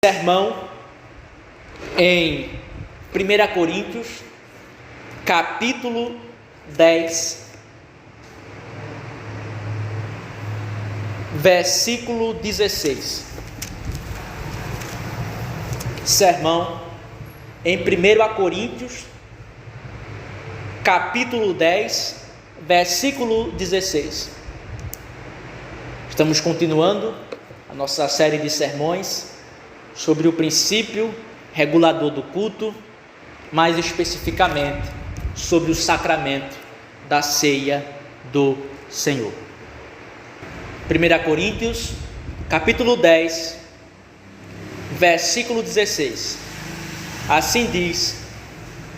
Sermão em 1 Coríntios, capítulo 10, versículo 16. Sermão em 1 Coríntios, capítulo 10, versículo 16. Estamos continuando a nossa série de sermões sobre o princípio regulador do culto, mais especificamente sobre o sacramento da ceia do Senhor. 1 Coríntios, capítulo 10, versículo 16. Assim diz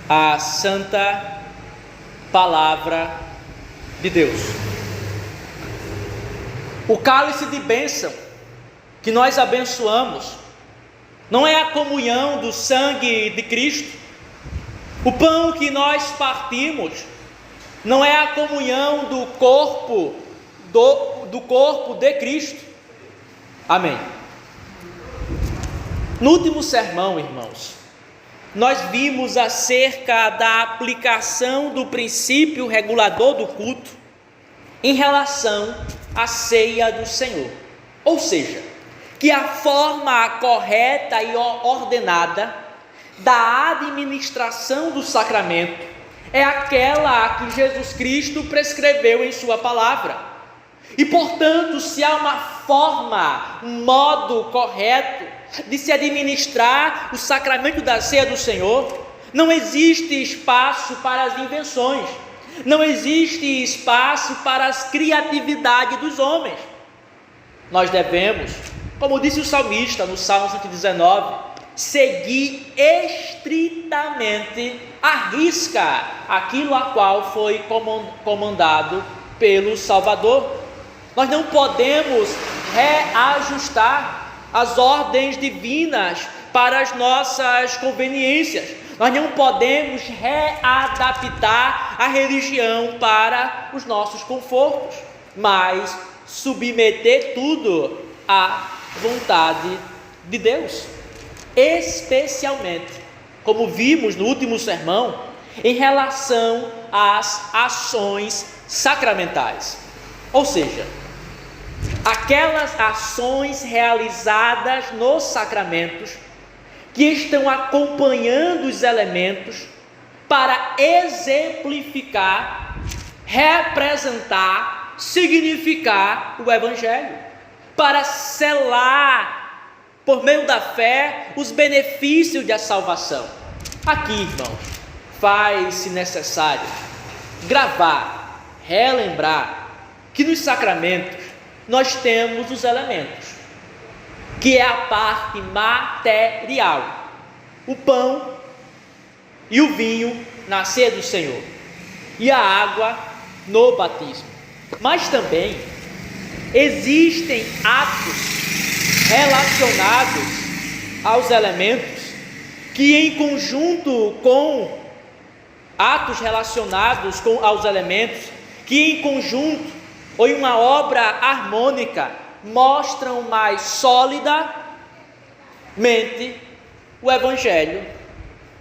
a santa palavra de Deus. O cálice de bênção que nós abençoamos não é a comunhão do sangue de Cristo. O pão que nós partimos não é a comunhão do corpo de Cristo. Amém. No último sermão, irmãos, nós vimos acerca da aplicação do princípio regulador do culto em relação à ceia do Senhor. Ou seja, que a forma correta e ordenada da administração do sacramento é aquela que Jesus Cristo prescreveu em sua palavra. E, portanto, se há uma forma, um modo correto de se administrar o sacramento da ceia do Senhor, não existe espaço para as invenções, não existe espaço para as criatividades dos homens. Nós devemos, como disse o salmista no Salmo 119, seguir estritamente à risca aquilo a qual foi comandado pelo Salvador. Nós não podemos reajustar as ordens divinas para as nossas conveniências. Nós não podemos readaptar a religião para os nossos confortos, mas submeter tudo à vontade de Deus, especialmente, como vimos no último sermão, em relação às ações sacramentais, ou seja, aquelas ações realizadas nos sacramentos que estão acompanhando os elementos para exemplificar, representar, significar o Evangelho, para selar, por meio da fé, os benefícios da salvação. Aqui, irmãos, faz-se necessário gravar, relembrar que nos sacramentos nós temos os elementos, que é a parte material, o pão e o vinho na ceia do Senhor, e a água no batismo. Mas também existem atos relacionados aos elementos que, em conjunto com atos relacionados aos elementos, que em conjunto ou em uma obra harmônica mostram mais solidamente o Evangelho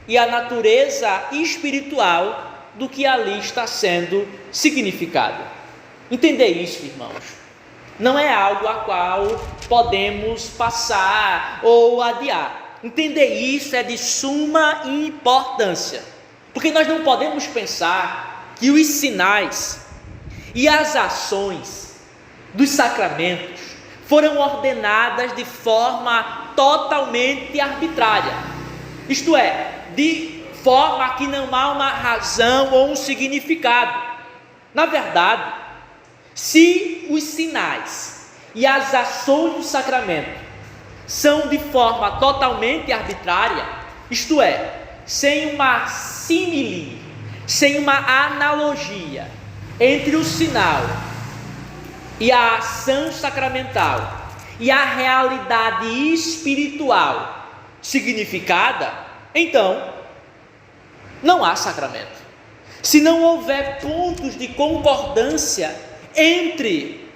e a natureza espiritual do que ali está sendo significado. Entender isso, irmãos, não é algo a qual podemos passar ou adiar. Entender isso é de suma importância, porque nós não podemos pensar que os sinais e as ações dos sacramentos foram ordenadas de forma totalmente arbitrária, isto é, de forma que não há uma razão ou um significado. Na verdade, se os sinais e as ações do sacramento são de forma totalmente arbitrária, isto é, sem uma símile, sem uma analogia entre o sinal e a ação sacramental e a realidade espiritual significada, então não há sacramento. Se não houver pontos de concordância entre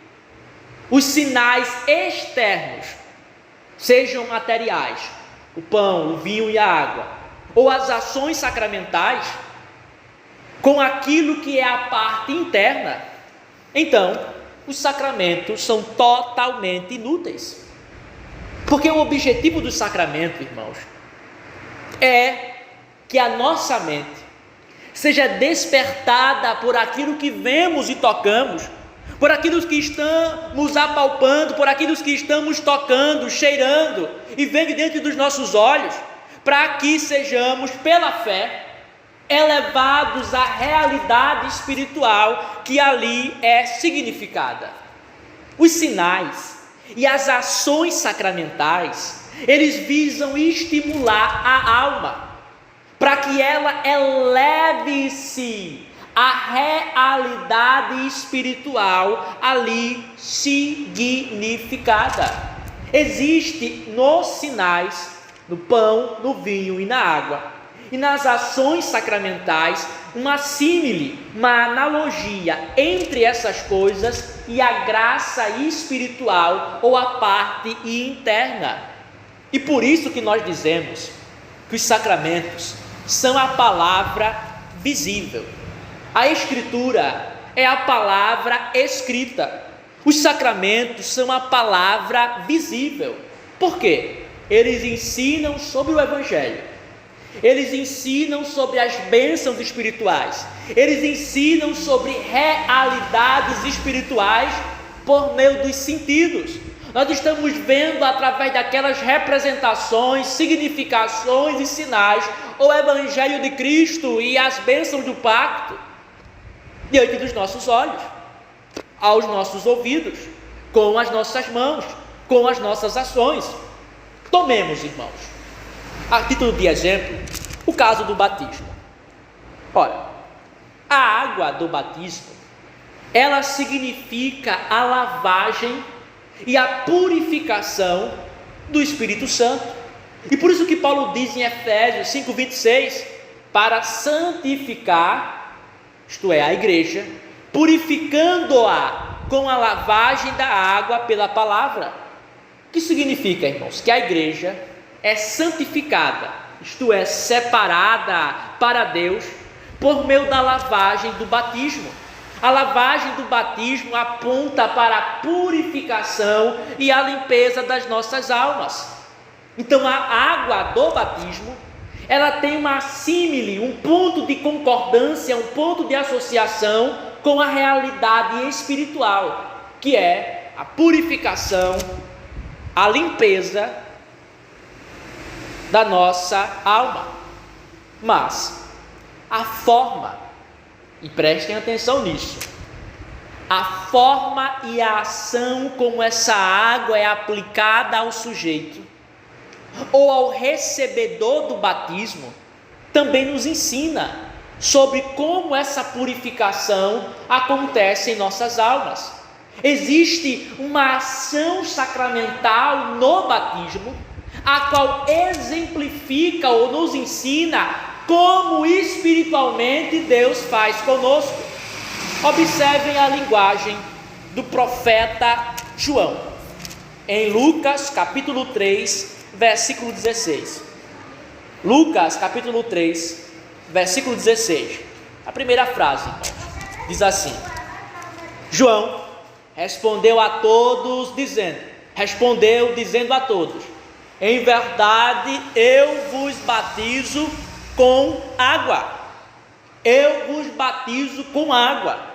os sinais externos, sejam materiais o pão, o vinho e a água, ou as ações sacramentais, com aquilo que é a parte interna, então os sacramentos são totalmente inúteis. Porque o objetivo do sacramento, irmãos, é que a nossa mente seja despertada por aquilo que vemos e tocamos, por aquilo que estamos apalpando, por aquilo que estamos tocando, cheirando e vendo diante dos nossos olhos, para que sejamos, pela fé, elevados à realidade espiritual que ali é significada. Os sinais e as ações sacramentais, eles visam estimular a alma, para que ela eleve-se à realidade espiritual ali significada. Existe nos sinais, no pão, no vinho e na água, e nas ações sacramentais, uma símile, uma analogia entre essas coisas e a graça espiritual ou a parte interna. E por isso que nós dizemos que os sacramentos são a palavra visível. A Escritura é a palavra escrita. Os sacramentos são a palavra visível. Por quê? Eles ensinam sobre o Evangelho. Eles ensinam sobre as bênçãos espirituais. Eles ensinam sobre realidades espirituais por meio dos sentidos. Nós estamos vendo através daquelas representações, significações e sinais o Evangelho de Cristo e as bênçãos do pacto diante dos nossos olhos, aos nossos ouvidos, com as nossas mãos, com as nossas ações. Tomemos, irmãos, a título de exemplo, o caso do batismo. Ora, a água do batismo, ela significa a lavagem e a purificação do Espírito Santo. E por isso que Paulo diz em Efésios 5:26, para santificar, isto é, a igreja, purificando-a com a lavagem da água pela palavra. O que significa, irmãos? Que a igreja é santificada, isto é, separada para Deus, por meio da lavagem do batismo. A lavagem do batismo aponta para a purificação e a limpeza das nossas almas. Então a água do batismo, ela tem uma símile, um ponto de concordância, um ponto de associação com a realidade espiritual, que é a purificação, a limpeza da nossa alma. Mas a forma, e prestem atenção nisso, a forma e a ação como essa água é aplicada ao sujeito ou ao recebedor do batismo também nos ensina sobre como essa purificação acontece em nossas almas. Existe uma ação sacramental no batismo, a qual exemplifica ou nos ensina como espiritualmente Deus faz conosco. Observem a linguagem do profeta João, em Lucas capítulo 3, versículo 16. Lucas capítulo 3, versículo 16. A primeira frase, irmãos, diz assim: João respondeu dizendo a todos: em verdade eu vos batizo com água. Eu vos batizo com água.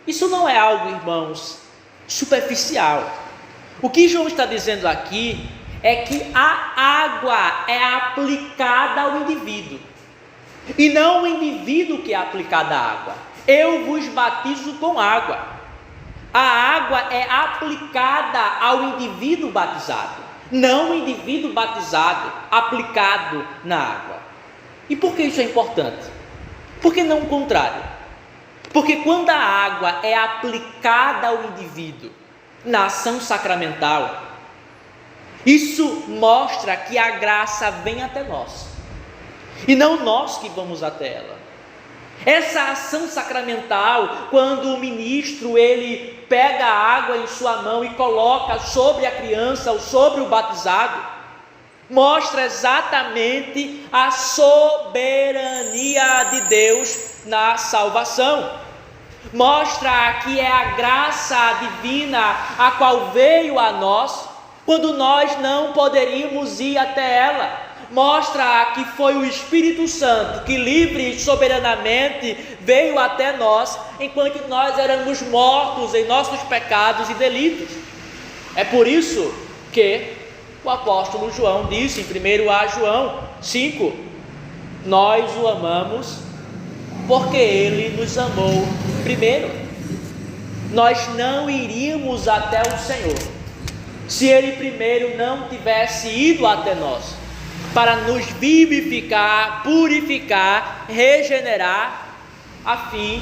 Isso não é algo, irmãos, superficial. O que João está dizendo aqui é que a água é aplicada ao indivíduo, e não o indivíduo que é aplicado à água. Eu vos batizo com água. A água é aplicada ao indivíduo batizado, não o indivíduo batizado aplicado na água. E por que isso é importante? Por que não o contrário? Porque quando a água é aplicada ao indivíduo na ação sacramental, isso mostra que a graça vem até nós, e não nós que vamos até ela. Essa ação sacramental, quando o ministro ele pega a água em sua mão e coloca sobre a criança ou sobre o batizado, mostra exatamente a soberania de Deus na salvação. Mostra que é a graça divina a qual veio a nós, quando nós não poderíamos ir até ela. Mostra que foi o Espírito Santo que livre e soberanamente veio até nós, enquanto nós éramos mortos em nossos pecados e delitos. É por isso que o apóstolo João disse em 1 João 5, nós o amamos porque ele nos amou primeiro. Nós não iríamos até o Senhor se ele primeiro não tivesse ido até nós, para nos vivificar, purificar, regenerar, a fim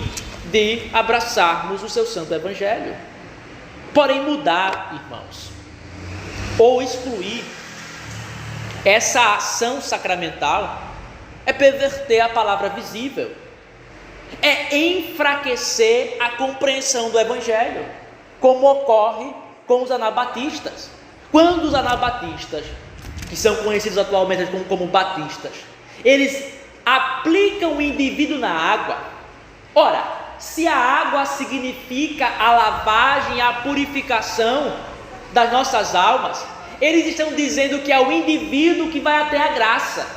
de abraçarmos o seu santo evangelho. Porém, mudar, irmãos, ou excluir essa ação sacramental é perverter a palavra visível, é enfraquecer a compreensão do evangelho, como ocorre com os anabatistas. Quando os anabatistas, que são conhecidos atualmente como batistas, eles aplicam o indivíduo na água. Ora, se a água significa a lavagem, a purificação das nossas almas, eles estão dizendo que é o indivíduo que vai até a graça,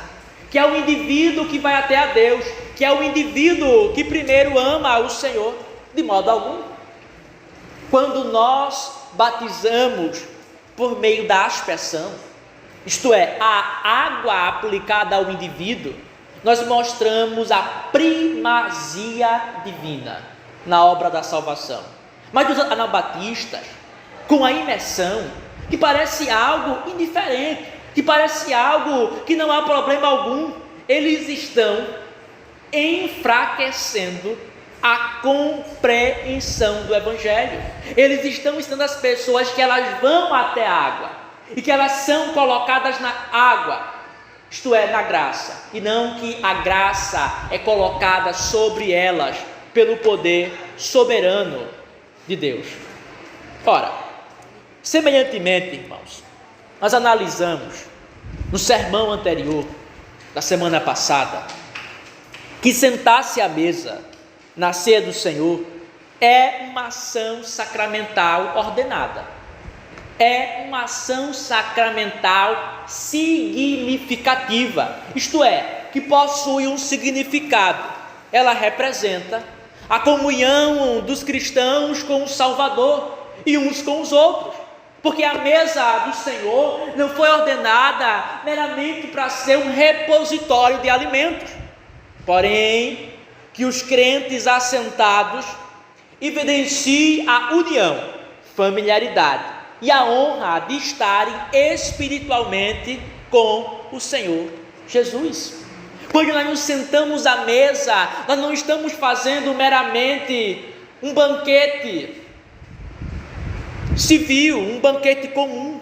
que é o indivíduo que vai até a Deus, que é o indivíduo que primeiro ama o Senhor. De modo algum. Quando nós batizamos por meio da aspersão, isto é, a água aplicada ao indivíduo, nós mostramos a primazia divina na obra da salvação. Mas os anabatistas, com a imersão, que parece algo indiferente, que parece algo que não há problema algum, eles estão enfraquecendo a compreensão do evangelho. Eles estão ensinando as pessoas que elas vão até a água e que elas são colocadas na água, isto é, na graça, e não que a graça é colocada sobre elas pelo poder soberano de Deus. Ora, semelhantemente, irmãos, nós analisamos no sermão anterior, da semana passada, que sentar-se à mesa na ceia do Senhor é uma ação sacramental ordenada, é uma ação sacramental significativa, isto é, que possui um significado. Ela representa a comunhão dos cristãos com o Salvador e uns com os outros, porque a mesa do Senhor não foi ordenada meramente para ser um repositório de alimentos, porém que os crentes assentados evidenciem a união, familiaridade e a honra de estarem espiritualmente com o Senhor Jesus. Quando nós nos sentamos à mesa, nós não estamos fazendo meramente um banquete civil, um banquete comum,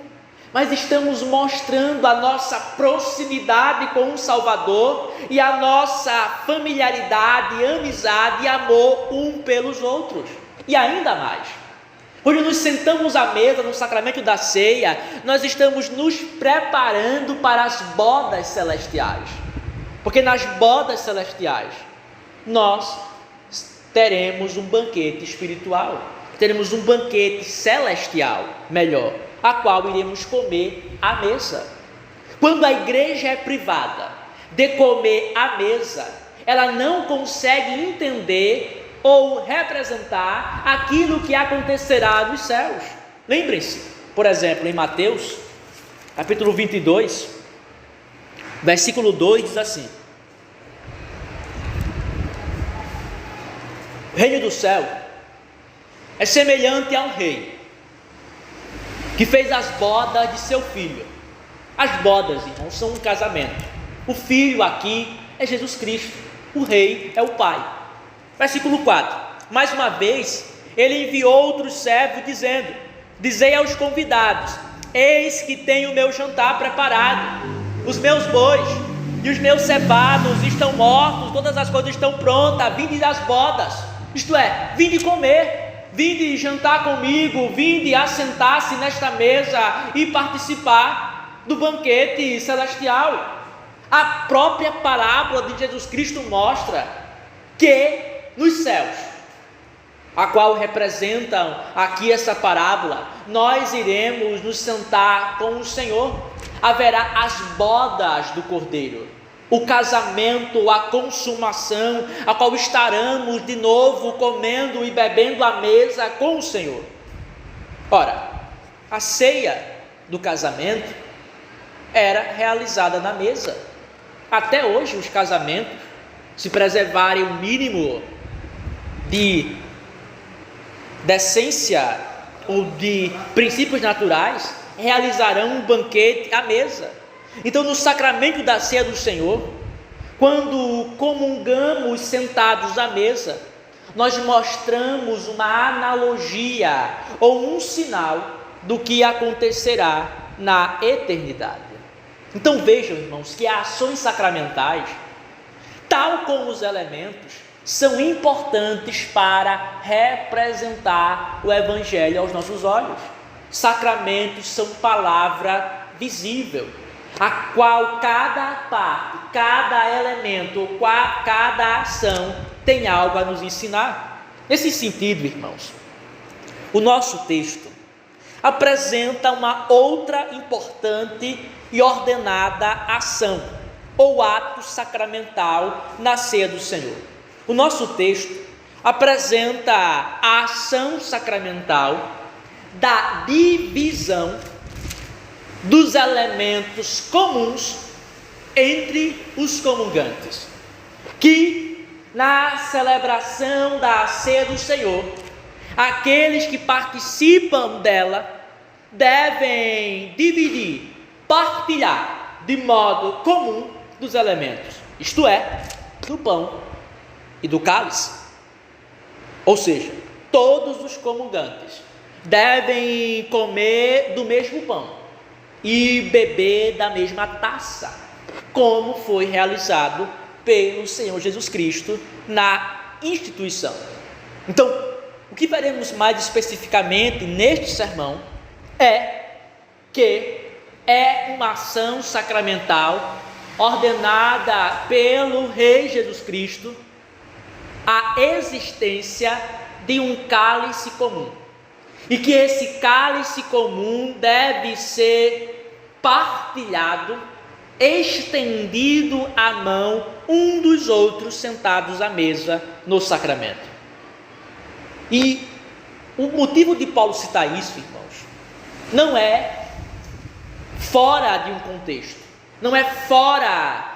mas estamos mostrando a nossa proximidade com o Salvador e a nossa familiaridade, amizade e amor um pelos outros. E ainda mais, quando nos sentamos à mesa no sacramento da ceia, nós estamos nos preparando para as bodas celestiais, porque nas bodas celestiais nós teremos um banquete espiritual, teremos um banquete celestial, melhor, a qual iremos comer à mesa. Quando a igreja é privada de comer à mesa, ela não consegue entender ou representar aquilo que acontecerá nos céus. Lembrem-se, por exemplo, em Mateus, capítulo 22, versículo 2 diz assim: o reino do céu é semelhante a um rei que fez as bodas de seu filho. As bodas, irmãos, são um casamento. O filho aqui é Jesus Cristo, o rei é o Pai. Versículo 4: mais uma vez ele enviou outros servos dizendo: dizei aos convidados, eis que tenho o meu jantar preparado, os meus bois e os meus cevados estão mortos, todas as coisas estão prontas, vinde às bodas, isto é, vinde comer, vinde jantar comigo, vinde assentar-se nesta mesa e participar. do banquete celestial. A própria parábola de Jesus Cristo mostra que nos céus, a qual representam aqui essa parábola, nós iremos nos sentar com o Senhor. Haverá as bodas do Cordeiro, o casamento, a consumação, a qual estaremos de novo comendo e bebendo à mesa com o Senhor. Ora, a ceia do casamento era realizada na mesa. Até hoje os casamentos, se preservarem o mínimo de decência ou de princípios naturais, realizarão um banquete à mesa. Então, no sacramento da ceia do Senhor, quando comungamos sentados à mesa, nós mostramos uma analogia ou um sinal do que acontecerá na eternidade. Então vejam, irmãos, que as ações sacramentais, tal como os elementos, são importantes para representar o Evangelho aos nossos olhos. Sacramentos são palavra visível, a qual cada parte, cada elemento, cada ação tem algo a nos ensinar. Nesse sentido, irmãos, o nosso texto apresenta uma outra importante e ordenada ação, ou ato sacramental na ceia do Senhor. O nosso texto apresenta a ação sacramental da divisão dos elementos comuns entre os comungantes, que na celebração da ceia do Senhor, aqueles que participam dela devem dividir, partilhar de modo comum dos elementos, isto é, do pão e do cálice. Ou seja, todos os comungantes devem comer do mesmo pão e beber da mesma taça, como foi realizado pelo Senhor Jesus Cristo na instituição. Então, o que veremos mais especificamente neste sermão é que é uma ação sacramental ordenada pelo Rei Jesus Cristo a existência de um cálice comum, e que esse cálice comum deve ser partilhado, estendido à mão um dos outros sentados à mesa no sacramento. E o motivo de Paulo citar isso, irmãos, não é fora de um contexto, não é fora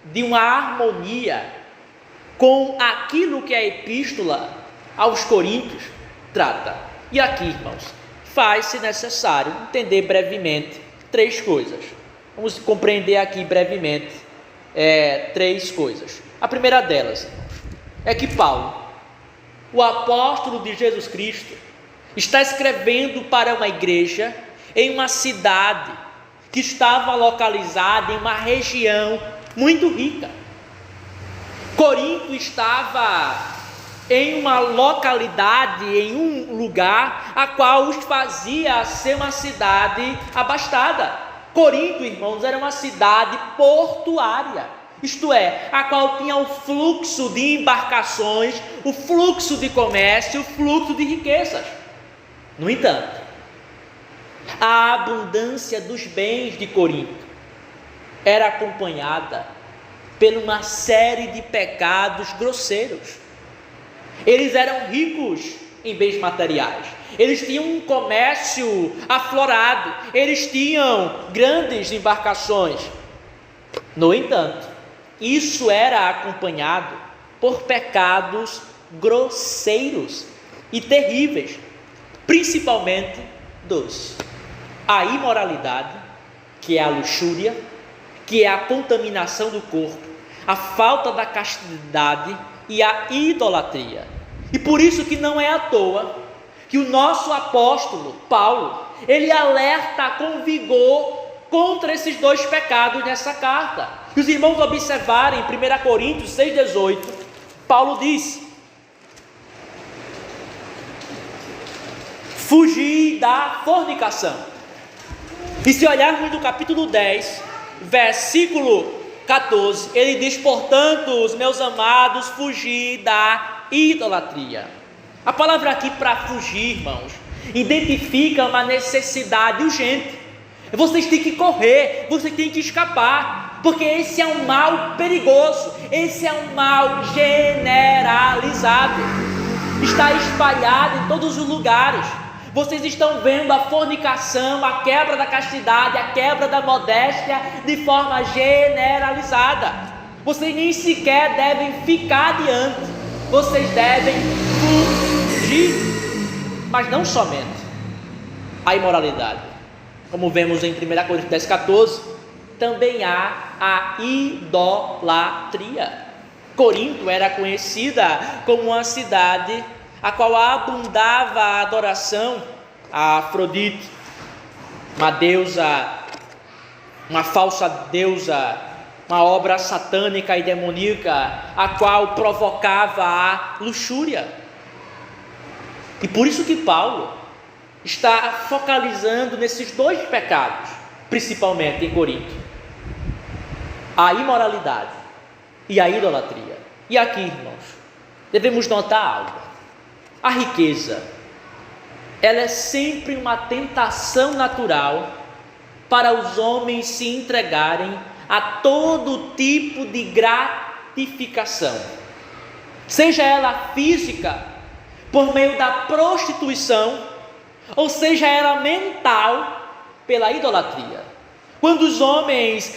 de uma harmonia com aquilo que a epístola aos Coríntios trata. E aqui, irmãos, faz-se necessário entender brevemente três coisas. Vamos compreender aqui brevemente três coisas. A primeira delas, irmãos, é que Paulo, o apóstolo de Jesus Cristo, está escrevendo para uma igreja em uma cidade que estava localizada em uma região muito rica. Corinto estava em uma localidade, em um lugar, a qual os fazia ser uma cidade abastada. Corinto, irmãos, era uma cidade portuária, isto é, a qual tinha o fluxo de embarcações, o fluxo de comércio, o fluxo de riquezas. No entanto, a abundância dos bens de Corinto era acompanhada por uma série de pecados grosseiros. Eles eram ricos em bens materiais, eles tinham um comércio aflorado, eles tinham grandes embarcações. No entanto, isso era acompanhado por pecados grosseiros e terríveis, principalmente a imoralidade, que é a luxúria, que é a contaminação do corpo, a falta da castidade e a idolatria. E por isso que não é à toa que o nosso apóstolo Paulo, ele alerta com vigor contra esses dois pecados nessa carta. E os irmãos observarem em 1 Coríntios 6,18, Paulo diz: fugir da fornicação. E se olharmos no capítulo 10, versículo 14, ele diz: portanto, os meus amados, fugir da idolatria. A palavra aqui para fugir, irmãos, identifica uma necessidade urgente. Vocês têm que correr, vocês têm que escapar, porque esse é um mal perigoso, esse é um mal generalizado, está espalhado em todos os lugares. Vocês estão vendo a fornicação, a quebra da castidade, a quebra da modéstia de forma generalizada. Vocês nem sequer devem ficar diante, vocês devem fugir. Mas não somente a imoralidade, como vemos em 1 Coríntios 10, 14, também há a idolatria. Corinto era conhecida como uma cidade a qual abundava a adoração a Afrodite, uma deusa, uma falsa deusa, uma obra satânica e demoníaca, a qual provocava a luxúria. E por isso que Paulo está focalizando nesses dois pecados, principalmente em Corinto: a imoralidade e a idolatria. E aqui, irmãos, devemos notar algo. A riqueza, ela é sempre uma tentação natural para os homens se entregarem a todo tipo de gratificação, seja ela física, por meio da prostituição, ou seja ela mental, pela idolatria. Quando os homens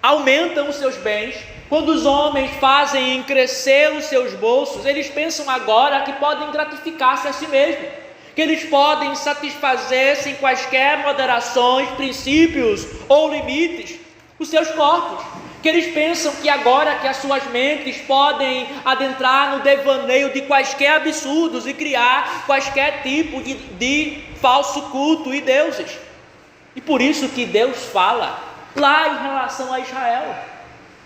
aumentam os seus bens, quando os homens fazem crescer os seus bolsos, eles pensam agora que podem gratificar-se a si mesmos, que eles podem satisfazer sem quaisquer moderações, princípios ou limites os seus corpos, que eles pensam que agora que as suas mentes podem adentrar no devaneio de quaisquer absurdos e criar quaisquer tipo de falso culto e deuses. E por isso que Deus fala lá em relação a Israel,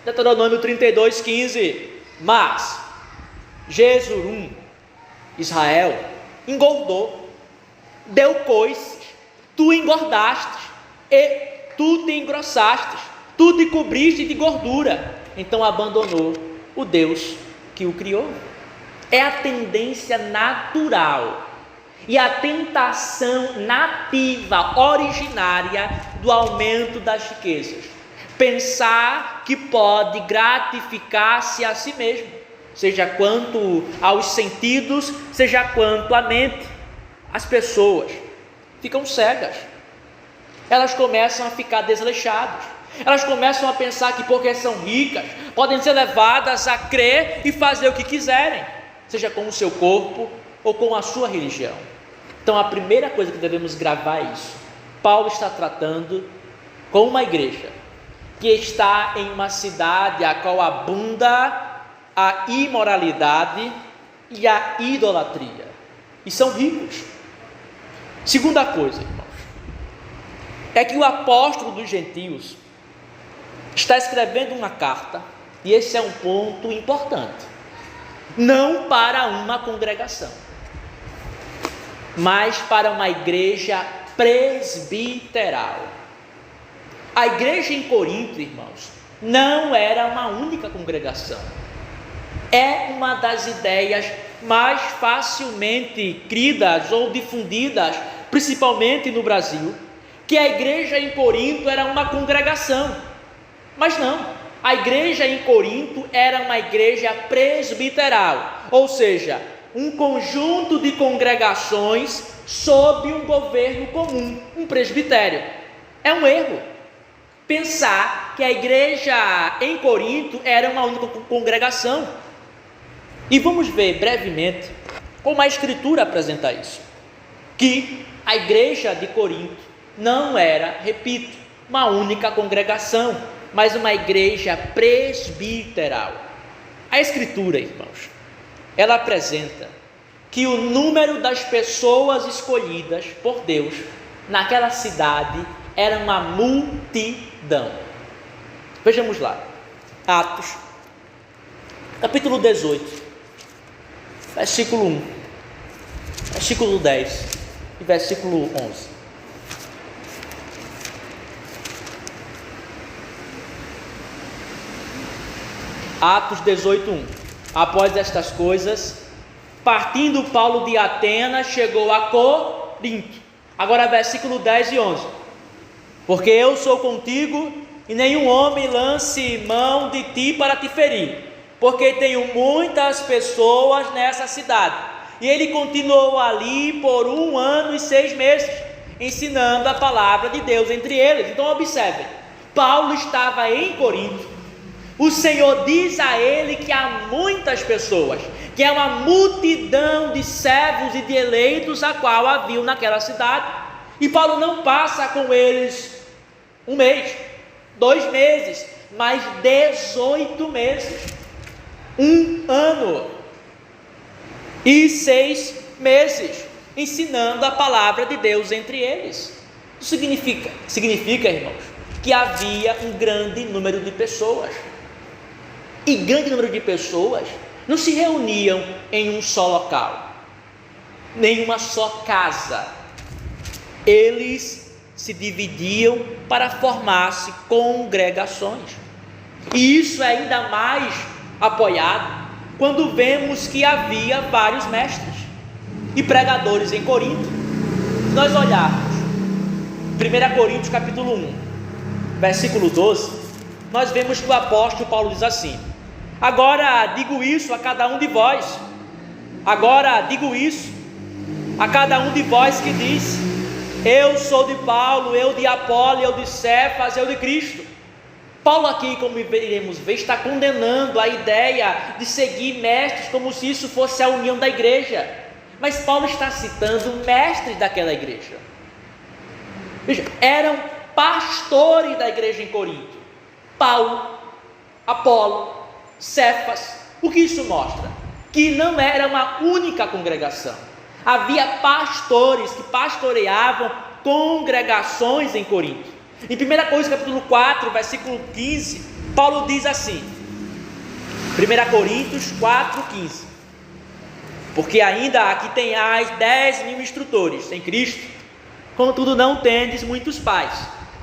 Deuteronômio 32, 15: mas Jesurum, Israel, engordou, deu coices, tu engordastes, e tu te engrossastes, tu te cobriste de gordura, então abandonou o Deus que o criou. É a tendência natural e a tentação nativa, originária do aumento das riquezas, pensar que pode gratificar-se a si mesmo, seja quanto aos sentidos, seja quanto à mente. As pessoas ficam cegas, elas começam a ficar desleixadas, elas começam a pensar que porque são ricas, podem ser levadas a crer e fazer o que quiserem, seja com o seu corpo ou com a sua religião. Então a primeira coisa que devemos gravar é isso. Paulo está tratando com uma igreja que está em uma cidade a qual abunda a imoralidade e a idolatria, e são ricos. Segunda coisa, irmãos, é que o apóstolo dos gentios está escrevendo uma carta, e esse é um ponto importante, não para uma congregação, mas para uma igreja presbiteral. A igreja em Corinto, irmãos, não era uma única congregação. É uma das ideias mais facilmente cridas ou difundidas, principalmente no Brasil, que a igreja em Corinto era uma congregação. Mas não, a igreja em Corinto era uma igreja presbiteral, ou seja, um conjunto de congregações sob um governo comum, um presbitério. É um erro pensar que a igreja em Corinto era uma única congregação. E vamos ver brevemente como a Escritura apresenta isso, que a igreja de Corinto não era, repito, uma única congregação, mas uma igreja presbiteral. A Escritura, irmãos, ela apresenta que o número das pessoas escolhidas por Deus naquela cidade era uma multidão. Vejamos lá, Atos, capítulo 18, versículo 1, versículo 10 e versículo 11. Atos 18:1. Após estas coisas, partindo Paulo de Atenas, chegou a Corinto. Agora versículo 10 e 11. Porque eu sou contigo, e nenhum homem lance mão de ti para te ferir, porque tenho muitas pessoas nessa cidade. E ele continuou ali por 1 ano e 6 meses, ensinando a palavra de Deus entre eles. Então observem, Paulo estava em Corinto. O Senhor diz a ele que há muitas pessoas, que é uma multidão de servos e de eleitos a qual haviam naquela cidade. E Paulo não passa com eles 1 mês, 2 meses, mas 18 meses, 1 ano e 6 meses, ensinando a palavra de Deus entre eles. Isso significa, irmãos, que havia um grande número de pessoas. E grande número de pessoas não se reuniam em um só local, nem uma só casa. Eles se dividiam para formar-se congregações. E isso é ainda mais apoiado quando vemos que havia vários mestres e pregadores em Corinto. Se nós olharmos 1 Coríntios capítulo 1, versículo 12, nós vemos que o apóstolo Paulo diz assim: agora digo isso a cada um de vós, agora digo isso a cada um de vós que diz: eu sou de Paulo, eu de Apolo, eu de Cefas, eu de Cristo. Paulo aqui, como iremos ver, está condenando a ideia de seguir mestres como se isso fosse a união da igreja. Mas Paulo está citando mestres daquela igreja. Veja, eram pastores da igreja em Corinto: Paulo, Apolo, Cefas. O que isso mostra? Que não era uma única congregação. Havia pastores que pastoreavam congregações em Corinto. Em 1 Coríntios capítulo 4, versículo 15, Paulo diz assim, 1 Coríntios 4, 15: porque ainda aqui tenhais 10.000 instrutores em Cristo, contudo não tendes muitos pais,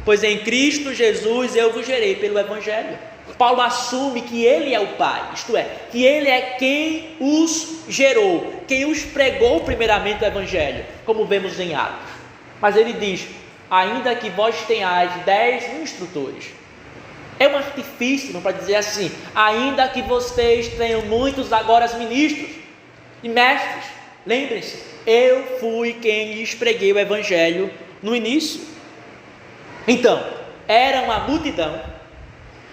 pois em Cristo Jesus eu vos gerei pelo Evangelho. Paulo assume que ele é o pai, isto é, que ele é quem os gerou, quem os pregou primeiramente o Evangelho, como vemos em Atos. Mas ele diz: ainda que vós tenhais 10.000 instrutores. É um artifício para dizer assim: ainda que vocês tenham muitos agora ministros e mestres, lembrem-se, eu fui quem lhes preguei o Evangelho no início. Então, era uma multidão,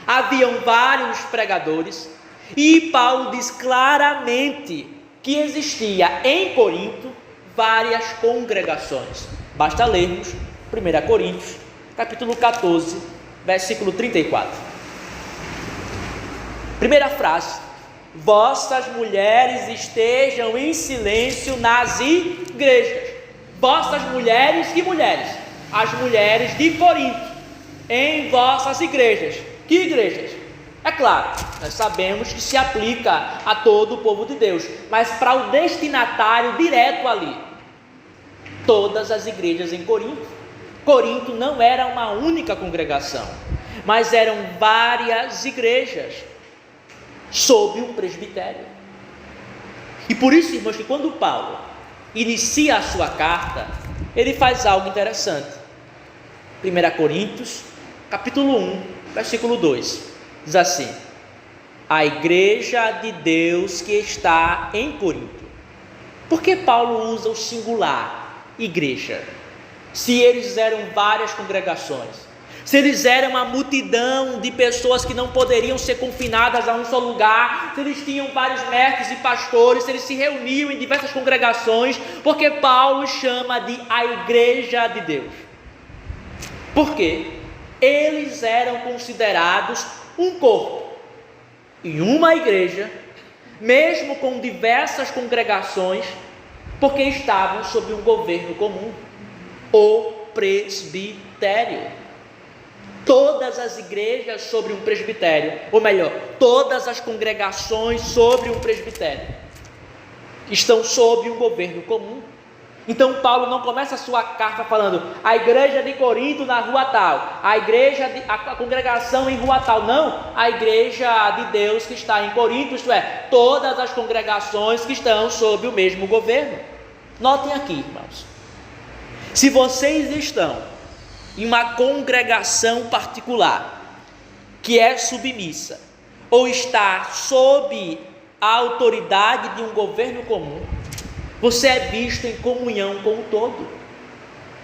haviam vários pregadores, e Paulo diz claramente que existia em Corinto várias congregações. Basta lermos 1 Coríntios, capítulo 14, versículo 34. Primeira frase: vossas mulheres estejam em silêncio nas igrejas. Vossas mulheres, que mulheres? As mulheres de Corinto, em vossas igrejas. Que igrejas? É claro, nós sabemos que se aplica a todo o povo de Deus, mas para o destinatário direto ali, todas as igrejas em Corinto. Corinto não era uma única congregação, mas eram várias igrejas sob um presbitério. E por isso, irmãos, que quando Paulo inicia a sua carta, ele faz algo interessante. 1 Coríntios, capítulo 1, versículo 2, diz assim: a igreja de Deus que está em Corinto. Por que Paulo usa o singular, igreja? Se eles eram várias congregações, se eles eram uma multidão de pessoas que não poderiam ser confinadas a um só lugar, se eles tinham vários mestres e pastores, se eles se reuniam em diversas congregações, porque Paulo chama de a igreja de Deus? Porque eles eram considerados um corpo, e uma igreja, mesmo com diversas congregações, porque estavam sob um governo comum, o presbitério. Todas as igrejas sobre um presbitério, ou melhor, todas as congregações sobre um presbitério, estão sob um governo comum. Então Paulo não começa a sua carta falando a igreja de Corinto na rua tal, a congregação em rua tal. Não, a igreja de Deus que está em Corinto, isto é, todas as congregações que estão sob o mesmo governo. Notem aqui, irmãos, se vocês estão em uma congregação particular que é submissa ou está sob a autoridade de um governo comum, você é visto em comunhão com o todo.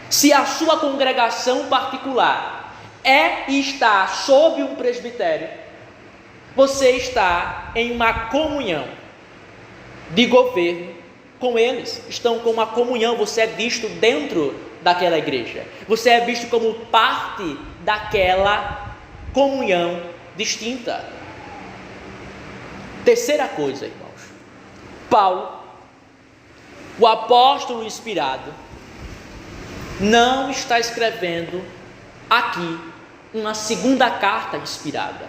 Se a sua congregação particular é e está sob um presbitério, você está em uma comunhão de governo com eles, estão com uma comunhão, você é visto dentro daquela igreja, você é visto como parte daquela comunhão distinta. Terceira coisa, irmãos, Paulo, o apóstolo inspirado, não está escrevendo aqui uma segunda carta inspirada.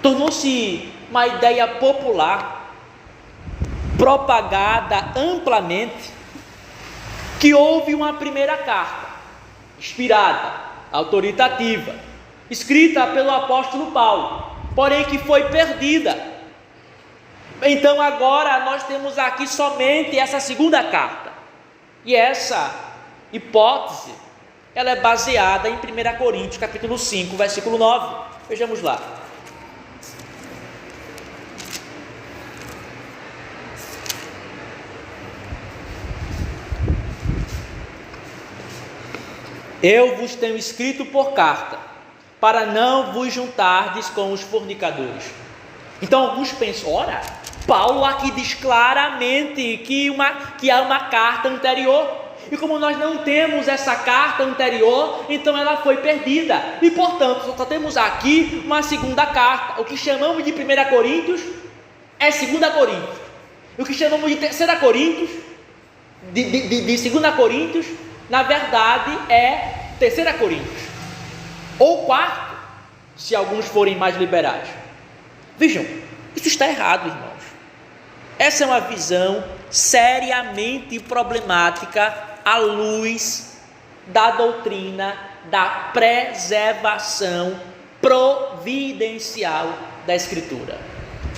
Tornou-se uma ideia popular, propagada amplamente, que houve uma primeira carta, inspirada, autoritativa, escrita pelo apóstolo Paulo, porém que foi perdida. Então agora nós temos aqui somente essa segunda carta, e essa hipótese, ela é baseada em 1 Coríntios capítulo 5, versículo 9, vejamos lá. Eu vos tenho escrito por carta, para não vos juntardes com os fornicadores. Então alguns pensam, ora, Paulo aqui diz claramente que há uma carta anterior, e como nós não temos essa carta anterior, então ela foi perdida, e portanto só temos aqui uma segunda carta. O que chamamos de 1 Coríntios é 2 Coríntios, o que chamamos de 3 Coríntios, de 2 Coríntios, na verdade é 3 Coríntios, ou 4, se alguns forem mais liberais. Vejam, isso está errado, irmãos. Essa é uma visão seriamente problemática à luz da doutrina da preservação providencial da Escritura.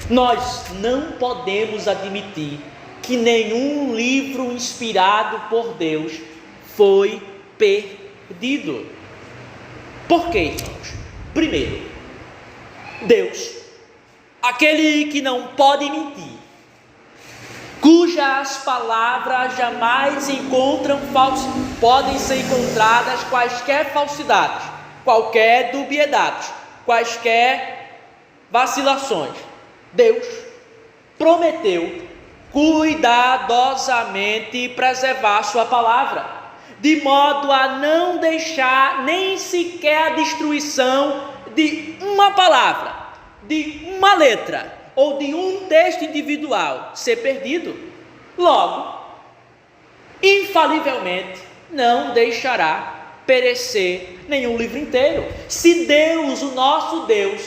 Nós não podemos admitir que nenhum livro inspirado por Deus foi perdido. Por quê, irmãos? Primeiro, Deus, aquele que não pode mentir, cujas palavras jamais podem ser encontradas quaisquer falsidades, qualquer dubiedade, quaisquer vacilações. Deus prometeu cuidadosamente preservar sua palavra, de modo a não deixar nem sequer a destruição de uma palavra, de uma letra, ou de um texto individual ser perdido. Logo, infalivelmente, não deixará perecer nenhum livro inteiro. Se Deus, o nosso Deus,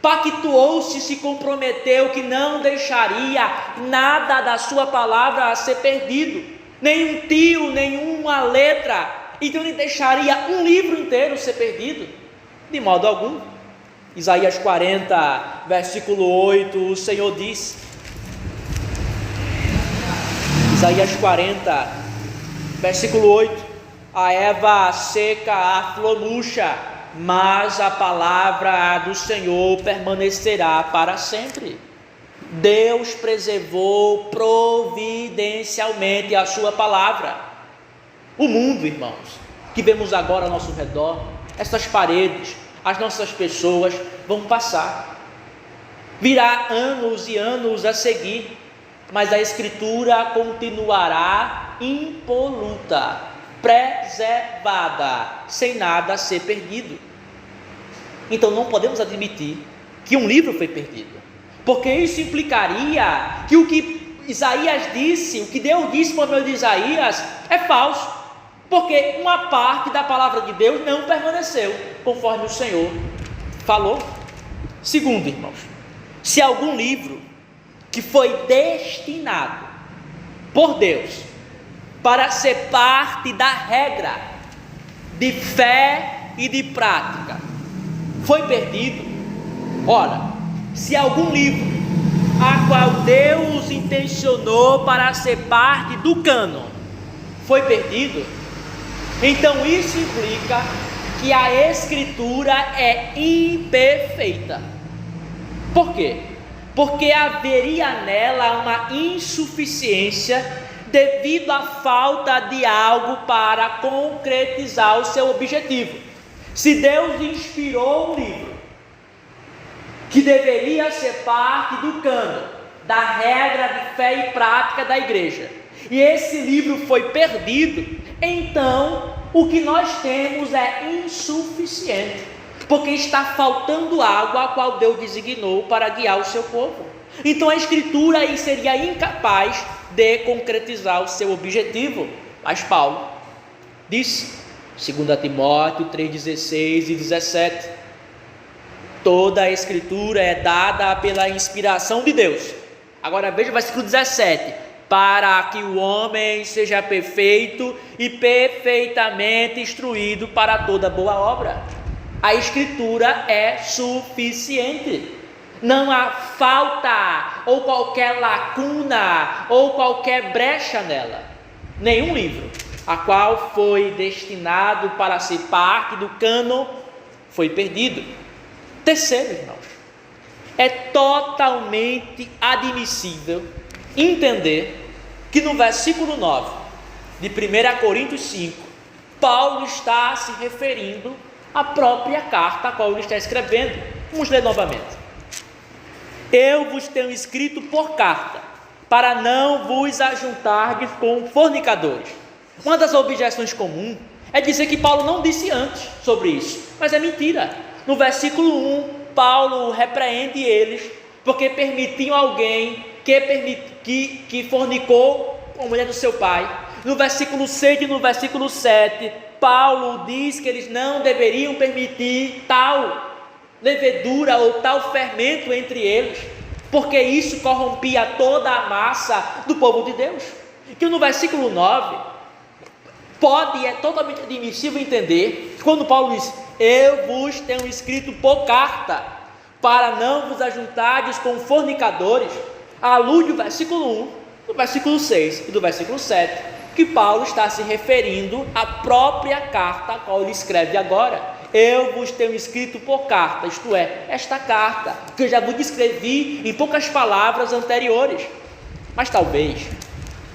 pactuou-se, se comprometeu que não deixaria nada da sua palavra a ser perdido, nenhum tio, nenhuma letra, então ele deixaria um livro inteiro ser perdido? De modo algum. Isaías 40, versículo 8, o Senhor diz, Isaías 40, versículo 8, a erva seca, a flor murcha, mas a palavra do Senhor permanecerá para sempre. Deus preservou providencialmente a sua palavra. O mundo, irmãos, que vemos agora ao nosso redor, essas paredes, as nossas pessoas vão passar, virá anos e anos a seguir, mas a Escritura continuará impoluta, preservada, sem nada a ser perdido. Então não podemos admitir que um livro foi perdido, porque isso implicaria que o que Isaías disse, o que Deus disse por meio de Isaías é falso, porque uma parte da palavra de Deus não permaneceu, conforme o Senhor falou. Segundo, irmãos, se algum livro que foi destinado por Deus para ser parte da regra de fé e de prática, foi perdido? Ora, se algum livro a qual Deus intencionou para ser parte do cânon foi perdido, então isso implica que a Escritura é imperfeita. Por quê? Porque haveria nela uma insuficiência devido à falta de algo para concretizar o seu objetivo. Se Deus inspirou um livro que deveria ser parte do cânon, da regra de fé e prática da igreja, e esse livro foi perdido, então o que nós temos é insuficiente, porque está faltando algo a qual Deus designou para guiar o seu povo. Então a Escritura aí seria incapaz de concretizar o seu objetivo. Mas Paulo disse, 2 Timóteo 3,16 e 17, toda a Escritura é dada pela inspiração de Deus. Agora veja o versículo 17, para que o homem seja perfeito e perfeitamente instruído para toda boa obra. A Escritura é suficiente. Não há falta ou qualquer lacuna ou qualquer brecha nela. Nenhum livro a qual foi destinado para ser parte do cânon foi perdido. Terceiro, irmãos, é totalmente admissível entender que no versículo 9 de 1 Coríntios 5, Paulo está se referindo à própria carta a qual ele está escrevendo. Vamos ler novamente. Eu vos tenho escrito por carta, para não vos ajuntardes com fornicadores. Uma das objeções comuns é dizer que Paulo não disse antes sobre isso, mas é mentira. No versículo 1, Paulo repreende eles, porque permitiam alguém que fornicou com a mulher do seu pai. No versículo 6 e no versículo 7, Paulo diz que eles não deveriam permitir tal levedura ou tal fermento entre eles, porque isso corrompia toda a massa do povo de Deus. Que no versículo 9, é totalmente admissível entender, quando Paulo diz, eu vos tenho escrito por carta, para não vos ajuntardes com fornicadores, alude o versículo 1, do versículo 6 e do versículo 7, que Paulo está se referindo à própria carta a qual ele escreve agora. Eu vos tenho escrito por carta, isto é, esta carta, que eu já vos descrevi em poucas palavras anteriores. Mas talvez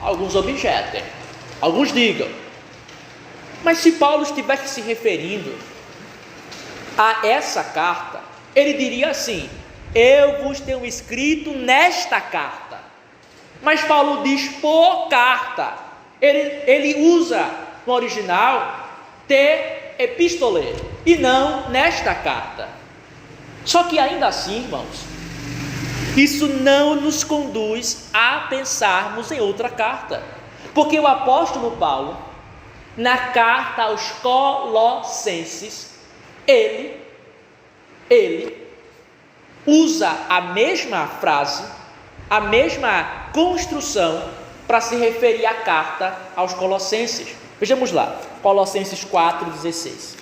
alguns objetem, alguns digam, mas se Paulo estivesse se referindo a essa carta, ele diria assim, eu vos tenho escrito nesta carta. Mas Paulo diz por carta, ele usa no original te epístole e não nesta carta. Só que ainda assim, irmãos, isso não nos conduz a pensarmos em outra carta, porque o apóstolo Paulo, na carta aos Colossenses, ele usa a mesma frase, a mesma construção para se referir à carta aos Colossenses. Vejamos lá, Colossenses 4,16.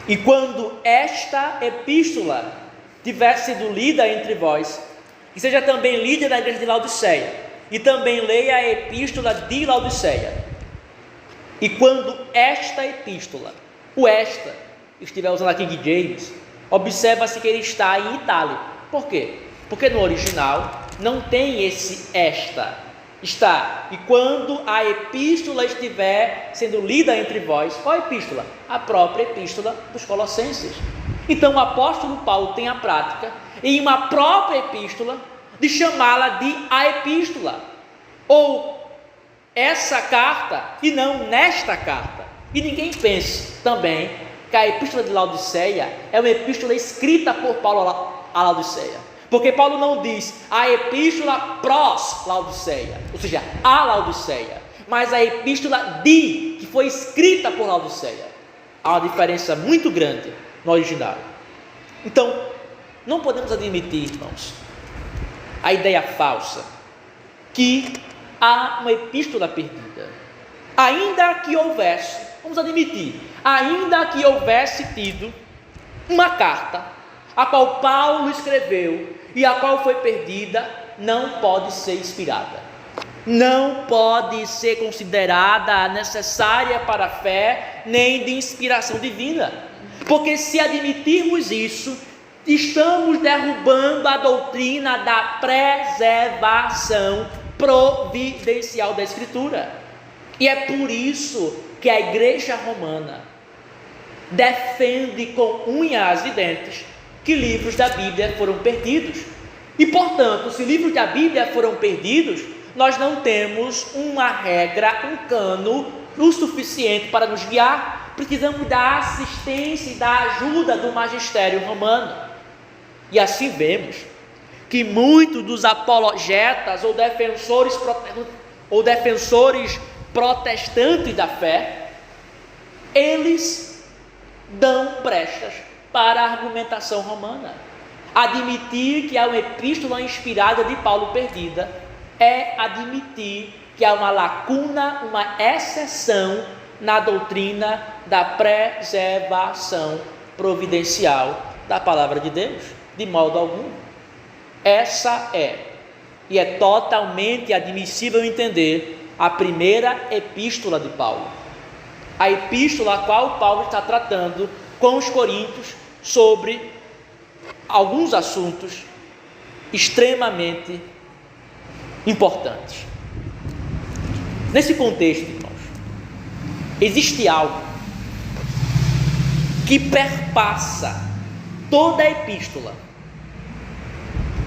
E quando esta epístola tiver sido lida entre vós, que seja também lida na igreja de Laodiceia, e também leia a epístola de Laodiceia. E quando esta epístola, o esta, estiver usando a King James, observa-se que ele está em itálico. Por quê? Porque no original não tem esse esta, está. E quando a epístola estiver sendo lida entre vós, qual epístola? A própria epístola dos Colossenses. Então o apóstolo Paulo tem a prática, em uma própria epístola, de chamá-la de a epístola, ou essa carta, e não nesta carta. E ninguém pense também que a epístola de Laodiceia é uma epístola escrita por Paulo a Laodiceia, porque Paulo não diz a epístola pros Laodiceia, ou seja, a Laodiceia, mas a epístola que foi escrita por Laodiceia. Há uma diferença muito grande no original. Então, não podemos admitir, irmãos, a ideia falsa que há uma epístola perdida. Ainda que houvesse, vamos admitir, ainda que houvesse tido uma carta, a qual Paulo escreveu e a qual foi perdida, não pode ser inspirada. Não pode ser considerada necessária para a fé, nem de inspiração divina. Porque se admitirmos isso, estamos derrubando a doutrina da preservação providencial da Escritura. E é por isso que a Igreja Romana defende com unhas e dentes que livros da Bíblia foram perdidos. E, portanto, se livros da Bíblia foram perdidos, nós não temos uma regra, um cano o suficiente para nos guiar. Precisamos da assistência e da ajuda do magistério romano. E assim vemos que muitos dos apologetas ou defensores protestantes da fé, eles dão brechas para a argumentação romana. Admitir que há uma epístola inspirada de Paulo perdida é admitir que há uma lacuna, uma exceção na doutrina da preservação providencial da palavra de Deus, de modo algum. Essa e é totalmente admissível entender a primeira epístola de Paulo, a epístola a qual Paulo está tratando com os coríntios sobre alguns assuntos extremamente importantes. Nesse contexto, irmãos, existe algo que perpassa toda a epístola.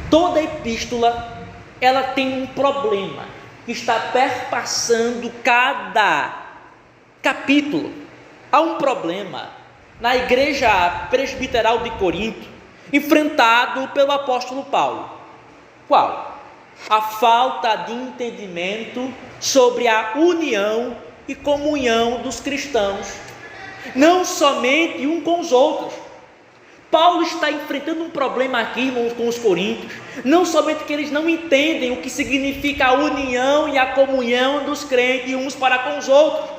Toda a epístola, ela tem um problema que está perpassando cada capítulo. Há um problema na igreja presbiteral de Corinto, enfrentado pelo apóstolo Paulo. Qual? A falta de entendimento sobre a união e comunhão dos cristãos, não somente um com os outros. Paulo está enfrentando um problema aqui, irmãos, com os coríntios, não somente que eles não entendem o que significa a união e a comunhão dos crentes uns para com os outros,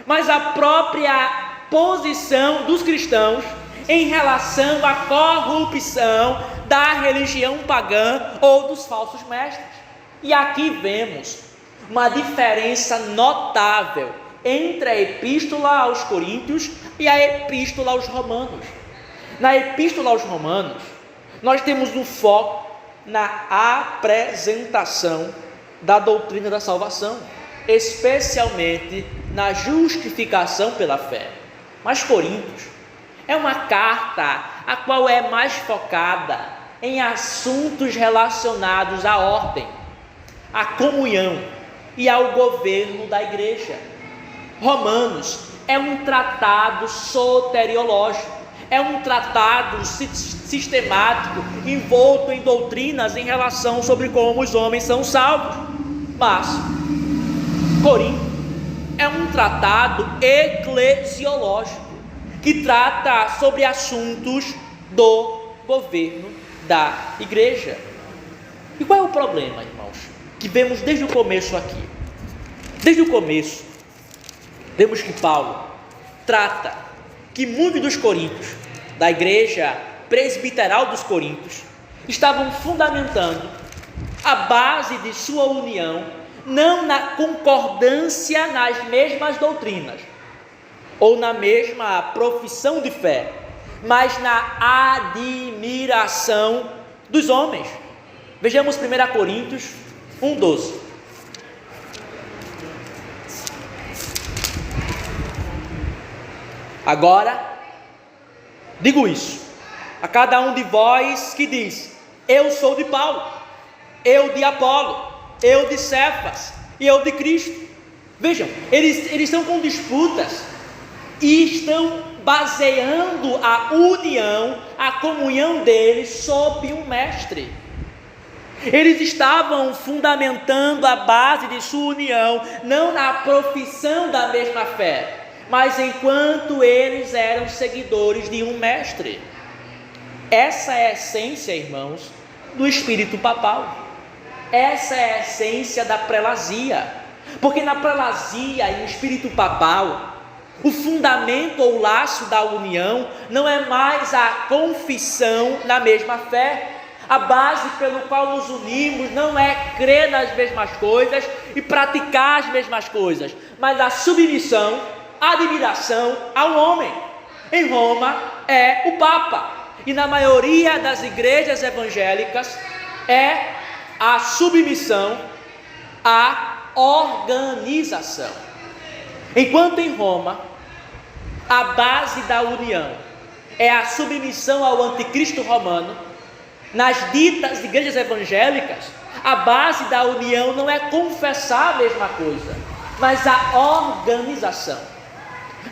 mas a própria posição dos cristãos em relação à corrupção da religião pagã ou dos falsos mestres. E aqui vemos uma diferença notável entre a epístola aos coríntios e a epístola aos romanos. Na epístola aos romanos, nós temos um foco na apresentação da doutrina da salvação, especialmente na justificação pela fé. Mas Coríntios é uma carta a qual é mais focada em assuntos relacionados à ordem, à comunhão e ao governo da igreja. Romanos é um tratado soteriológico, é um tratado sistemático, envolto em doutrinas em relação sobre como os homens são salvos. Mas Corinto é um tratado eclesiológico, que trata sobre assuntos do governo da igreja. E qual é o problema, irmãos? Que vemos desde o começo aqui. Desde o começo, vemos que Paulo trata que muitos dos coríntios, da igreja presbiteral dos coríntios, estavam fundamentando a base de sua união, não na concordância nas mesmas doutrinas, ou na mesma profissão de fé, mas na admiração dos homens. Vejamos 1 Coríntios 1:12. Agora, digo isso a cada um de vós que diz: eu sou de Paulo, eu de Apolo, eu de Cefas e eu de Cristo. Vejam, eles estão com disputas e estão baseando a união, a comunhão deles sob um mestre. Eles estavam fundamentando a base de sua união não na profissão da mesma fé, mas enquanto eles eram seguidores de um mestre. Essa é a essência, irmãos, do espírito papal. essa é a essência da prelazia, porque na prelazia e no espírito papal, o fundamento ou laço da união não é mais a confissão na mesma fé. A base pelo qual nos unimos não é crer nas mesmas coisas e praticar as mesmas coisas, mas a submissão, a admiração ao homem. Em Roma é o Papa, e na maioria das igrejas evangélicas é a submissão à organização. Enquanto em Roma a base da união é a submissão ao anticristo romano, nas ditas igrejas evangélicas, a base da união não é confessar a mesma coisa, mas a organização,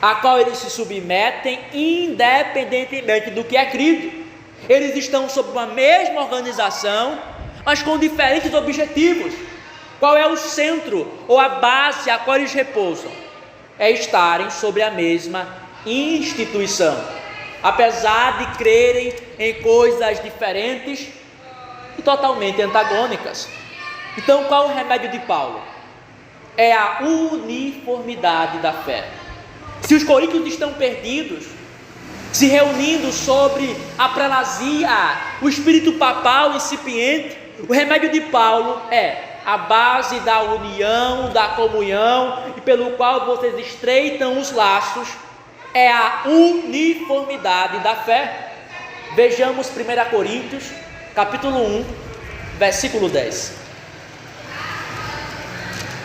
a qual eles se submetem independentemente do que é crido. Eles estão sob uma mesma organização, mas com diferentes objetivos. Qual é o centro ou a base a qual eles repousam? É estarem sobre a mesma instituição, apesar de crerem em coisas diferentes e totalmente antagônicas. Então, qual o remédio de Paulo? É a uniformidade da fé. Se os coríntios estão perdidos, se reunindo sobre a prelazia, o espírito papal incipiente, o remédio de Paulo é a base da união, da comunhão, e pelo qual vocês estreitam os laços, é a uniformidade da fé. Vejamos 1 Coríntios, capítulo 1, versículo 10.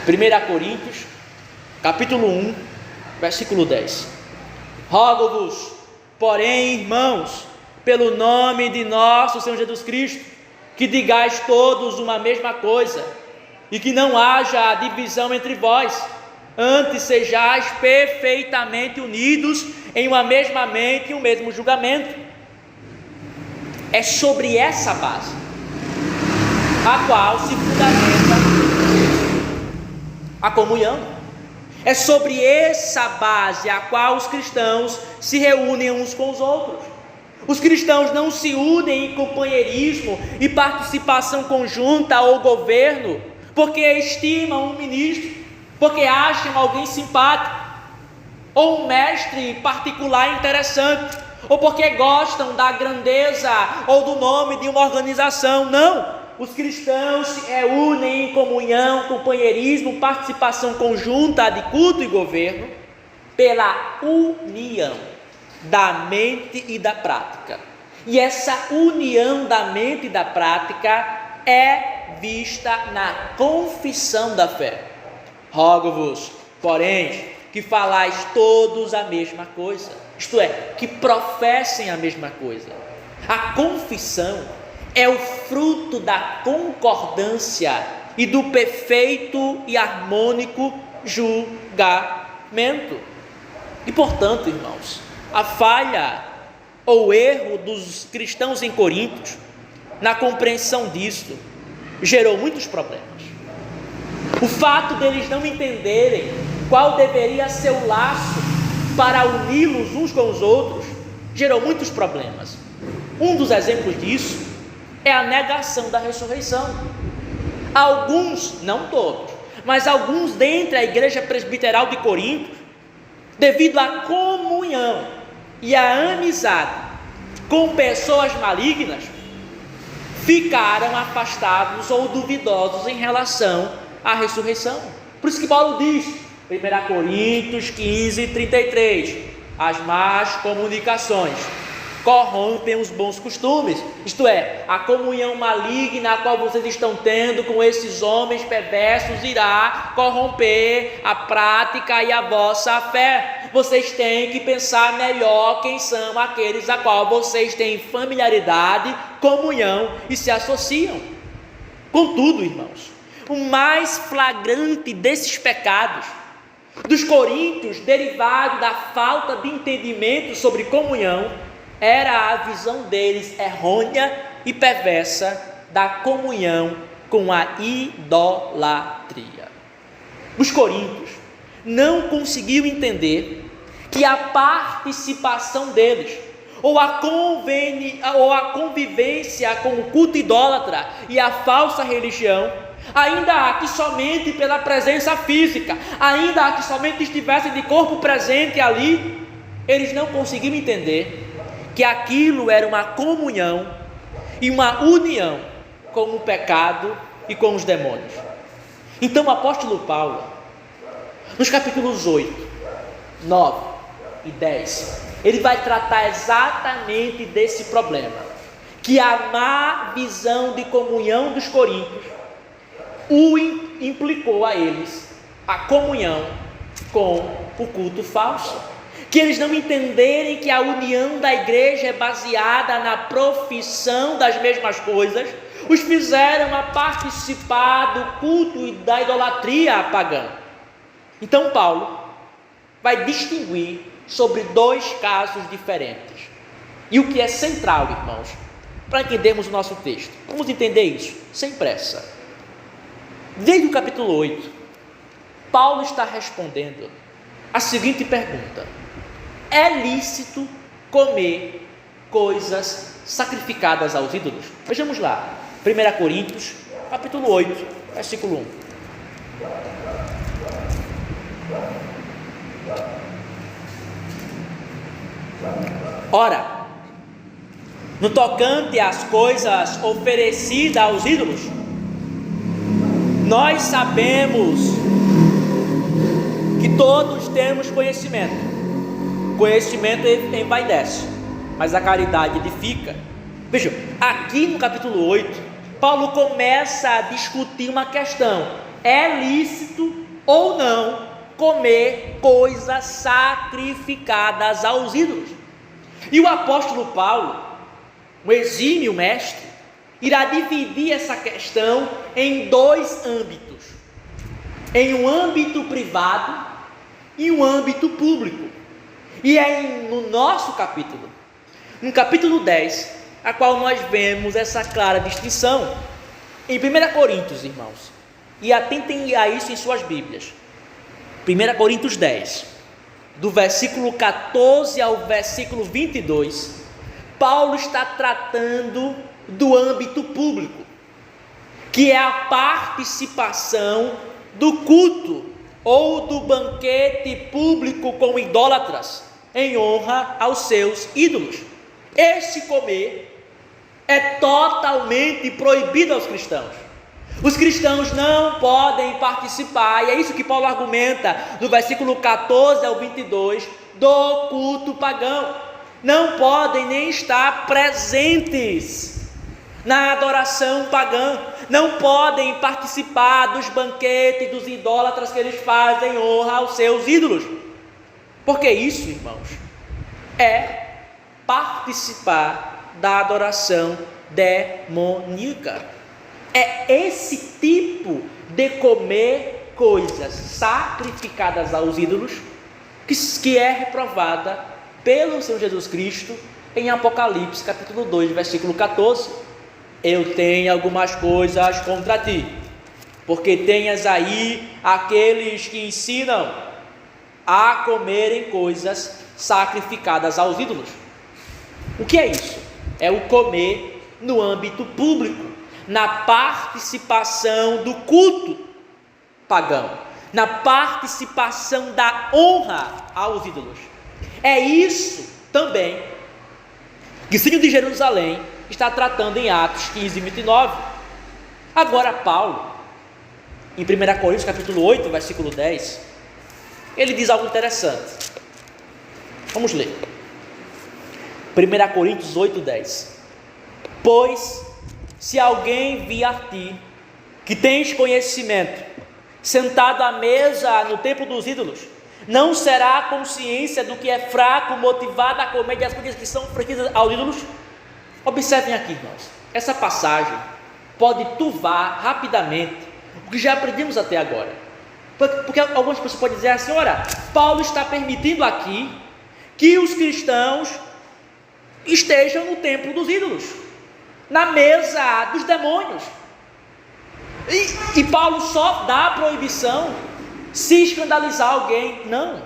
1 Coríntios, capítulo 1, versículo 10. Rogo-vos, porém, irmãos, pelo nome de nosso Senhor Jesus Cristo, que digais todos uma mesma coisa, e que não haja divisão entre vós, antes sejais perfeitamente unidos em uma mesma mente e um mesmo julgamento. É sobre essa base a qual se fundamenta a comunhão. É sobre essa base a qual os cristãos se reúnem uns com os outros. Os cristãos não se unem em companheirismo e participação conjunta ou governo porque estimam um ministro, porque acham alguém simpático, ou um mestre particular interessante, ou porque gostam da grandeza ou do nome de uma organização. Não, os cristãos se reúnem em comunhão, companheirismo, participação conjunta de culto e governo, pela união da mente e da prática. E essa união da mente e da prática é vista na confissão da fé. Rogo-vos, porém, que falais todos a mesma coisa, isto é, que professem a mesma coisa. A confissão é o fruto da concordância e do perfeito e harmônico julgamento. E portanto, irmãos, a falha ou erro dos cristãos em Corinto na compreensão disto gerou muitos problemas. O fato deles não entenderem qual deveria ser o laço para uni-los uns com os outros gerou muitos problemas. Um dos exemplos disso é a negação da ressurreição. Alguns, não todos, mas alguns dentre a igreja presbiteral de Corinto, devido à comunhão e à amizade com pessoas malignas, ficaram afastados ou duvidosos em relação à ressurreição. Por isso que Paulo diz, 1 Coríntios 15, 33, as más comunicações corrompem os bons costumes, isto é, a comunhão maligna a qual vocês estão tendo com esses homens perversos irá corromper a prática e a vossa fé. Vocês têm que pensar melhor quem são aqueles a qual vocês têm familiaridade, comunhão e se associam. Contudo, irmãos, o mais flagrante desses pecados dos coríntios, derivado da falta de entendimento sobre comunhão, era a visão deles errônea e perversa da comunhão com a idolatria. Os coríntios não conseguiam entender que a participação deles, ou a convivência com o culto idólatra e a falsa religião, ainda há que somente pela presença física, ainda há que somente estivessem de corpo presente ali, eles não conseguiram entender que aquilo era uma comunhão e uma união com o pecado e com os demônios. Então o apóstolo Paulo, nos capítulos 8, 9 e 10, ele vai tratar exatamente desse problema, que a má visão de comunhão dos coríntios implicou a eles a comunhão com o culto falso, que eles não entenderem que a união da igreja é baseada na profissão das mesmas coisas, os fizeram a participar do culto e da idolatria pagã. Então Paulo vai distinguir sobre dois casos diferentes. E o que é central, irmãos, para entendermos o nosso texto, vamos entender isso sem pressa. Desde o capítulo 8, Paulo está respondendo a seguinte pergunta: é lícito comer coisas sacrificadas aos ídolos? Vejamos lá, 1 Coríntios, capítulo 8, versículo 1. Ora, no tocante às coisas oferecidas aos ídolos, nós sabemos que todos temos conhecimento. Conhecimento envaidece, mas a caridade edifica. Vejam, aqui no capítulo 8, Paulo começa a discutir uma questão: é lícito ou não comer coisas sacrificadas aos ídolos? E o apóstolo Paulo, um exímio mestre, irá dividir essa questão em dois âmbitos: em um âmbito privado e um âmbito público. E é no nosso capítulo, no capítulo 10, a qual nós vemos essa clara distinção. Em 1 Coríntios, irmãos, e atentem a isso em suas Bíblias, 1 Coríntios 10, do versículo 14 ao versículo 22, Paulo está tratando do âmbito público, que é a participação do culto ou do banquete público com idólatras, em honra aos seus ídolos. Este comer é totalmente proibido aos cristãos. Os cristãos não podem participar, e é isso que Paulo argumenta no versículo 14 ao 22, do culto pagão. Não podem nem estar presentes na adoração pagã, não podem participar dos banquetes dos idólatras que eles fazem honra aos seus ídolos. Porque isso, irmãos, é participar da adoração demoníaca. É esse tipo de comer coisas sacrificadas aos ídolos que é reprovada pelo Senhor Jesus Cristo em Apocalipse capítulo 2, versículo 14. Eu tenho algumas coisas contra ti, porque tenhas aí aqueles que ensinam a comerem coisas sacrificadas aos ídolos. O que é isso? É o comer no âmbito público, na participação do culto pagão, na participação da honra aos ídolos. É isso também que o Sínodo de Jerusalém está tratando em Atos 15 e 29. Agora Paulo, em 1 Coríntios capítulo 8, versículo 10, ele diz algo interessante. Vamos ler. 1 Coríntios 8, 10. Pois, se alguém vir a ti, que tens conhecimento, sentado à mesa no templo dos ídolos, não será a consciência do que é fraco motivada a comer das coisas que são oferecidas aos ídolos? Observem aqui, irmãos, essa passagem pode turvar rapidamente o que já aprendemos até agora, porque algumas pessoas podem dizer assim: ora, Paulo está permitindo aqui que os cristãos estejam no templo dos ídolos, na mesa dos demônios, e Paulo só dá a proibição se escandalizar alguém. Não.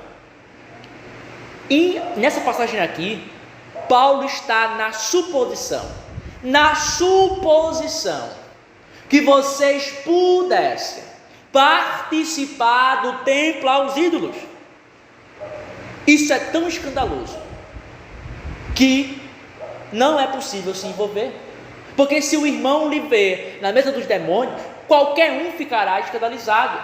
E nessa passagem aqui, Paulo está na suposição que vocês pudessem participar do templo aos ídolos. Isso é tão escandaloso que não é possível se envolver, porque se o irmão lhe ver na mesa dos demônios, qualquer um ficará escandalizado.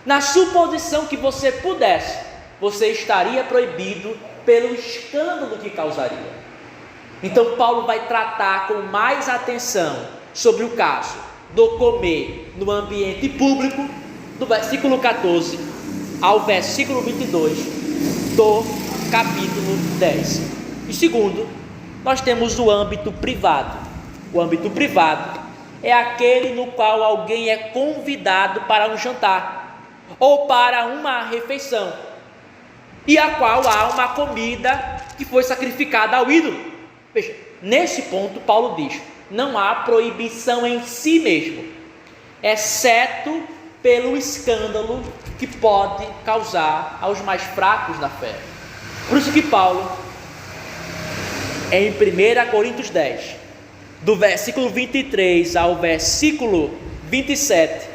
Na suposição que você pudesse, você estaria proibido pelo escândalo que causaria. Então Paulo vai tratar com mais atenção sobre o caso do comer no ambiente público, do versículo 14 ao versículo 22 do capítulo 10. E segundo, nós temos o âmbito privado. O âmbito privado é aquele no qual alguém é convidado para um jantar ou para uma refeição, e a qual há uma comida que foi sacrificada ao ídolo. Veja, nesse ponto Paulo diz: não há proibição em si mesmo, exceto pelo escândalo que pode causar aos mais fracos da fé. Por isso que Paulo, em 1 Coríntios 10, do versículo 23 ao versículo 27,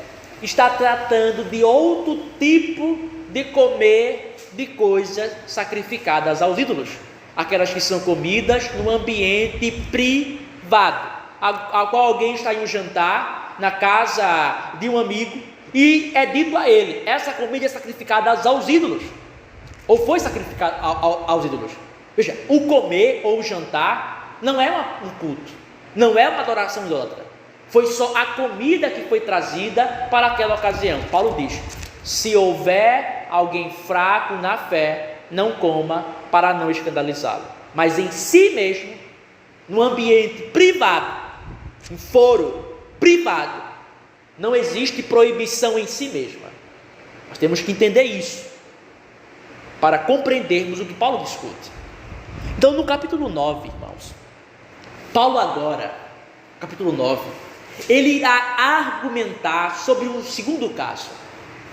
está tratando de outro tipo de comer de coisas sacrificadas aos ídolos, aquelas que são comidas no ambiente privado, a qual alguém está em um jantar na casa de um amigo e é dito a ele: essa comida é sacrificada aos ídolos, ou foi sacrificada aos ídolos. Veja, o comer ou o jantar não é um culto, não é uma adoração idólatra, foi só a comida que foi trazida para aquela ocasião. Paulo diz: se houver alguém fraco na fé, não coma, para não escandalizá-lo. Mas em si mesmo, no ambiente privado, em foro privado, não existe proibição em si mesma. Nós temos que entender isso para compreendermos o que Paulo discute. Então, no capítulo 9, irmãos, Paulo agora, capítulo 9, ele irá argumentar sobre um segundo caso.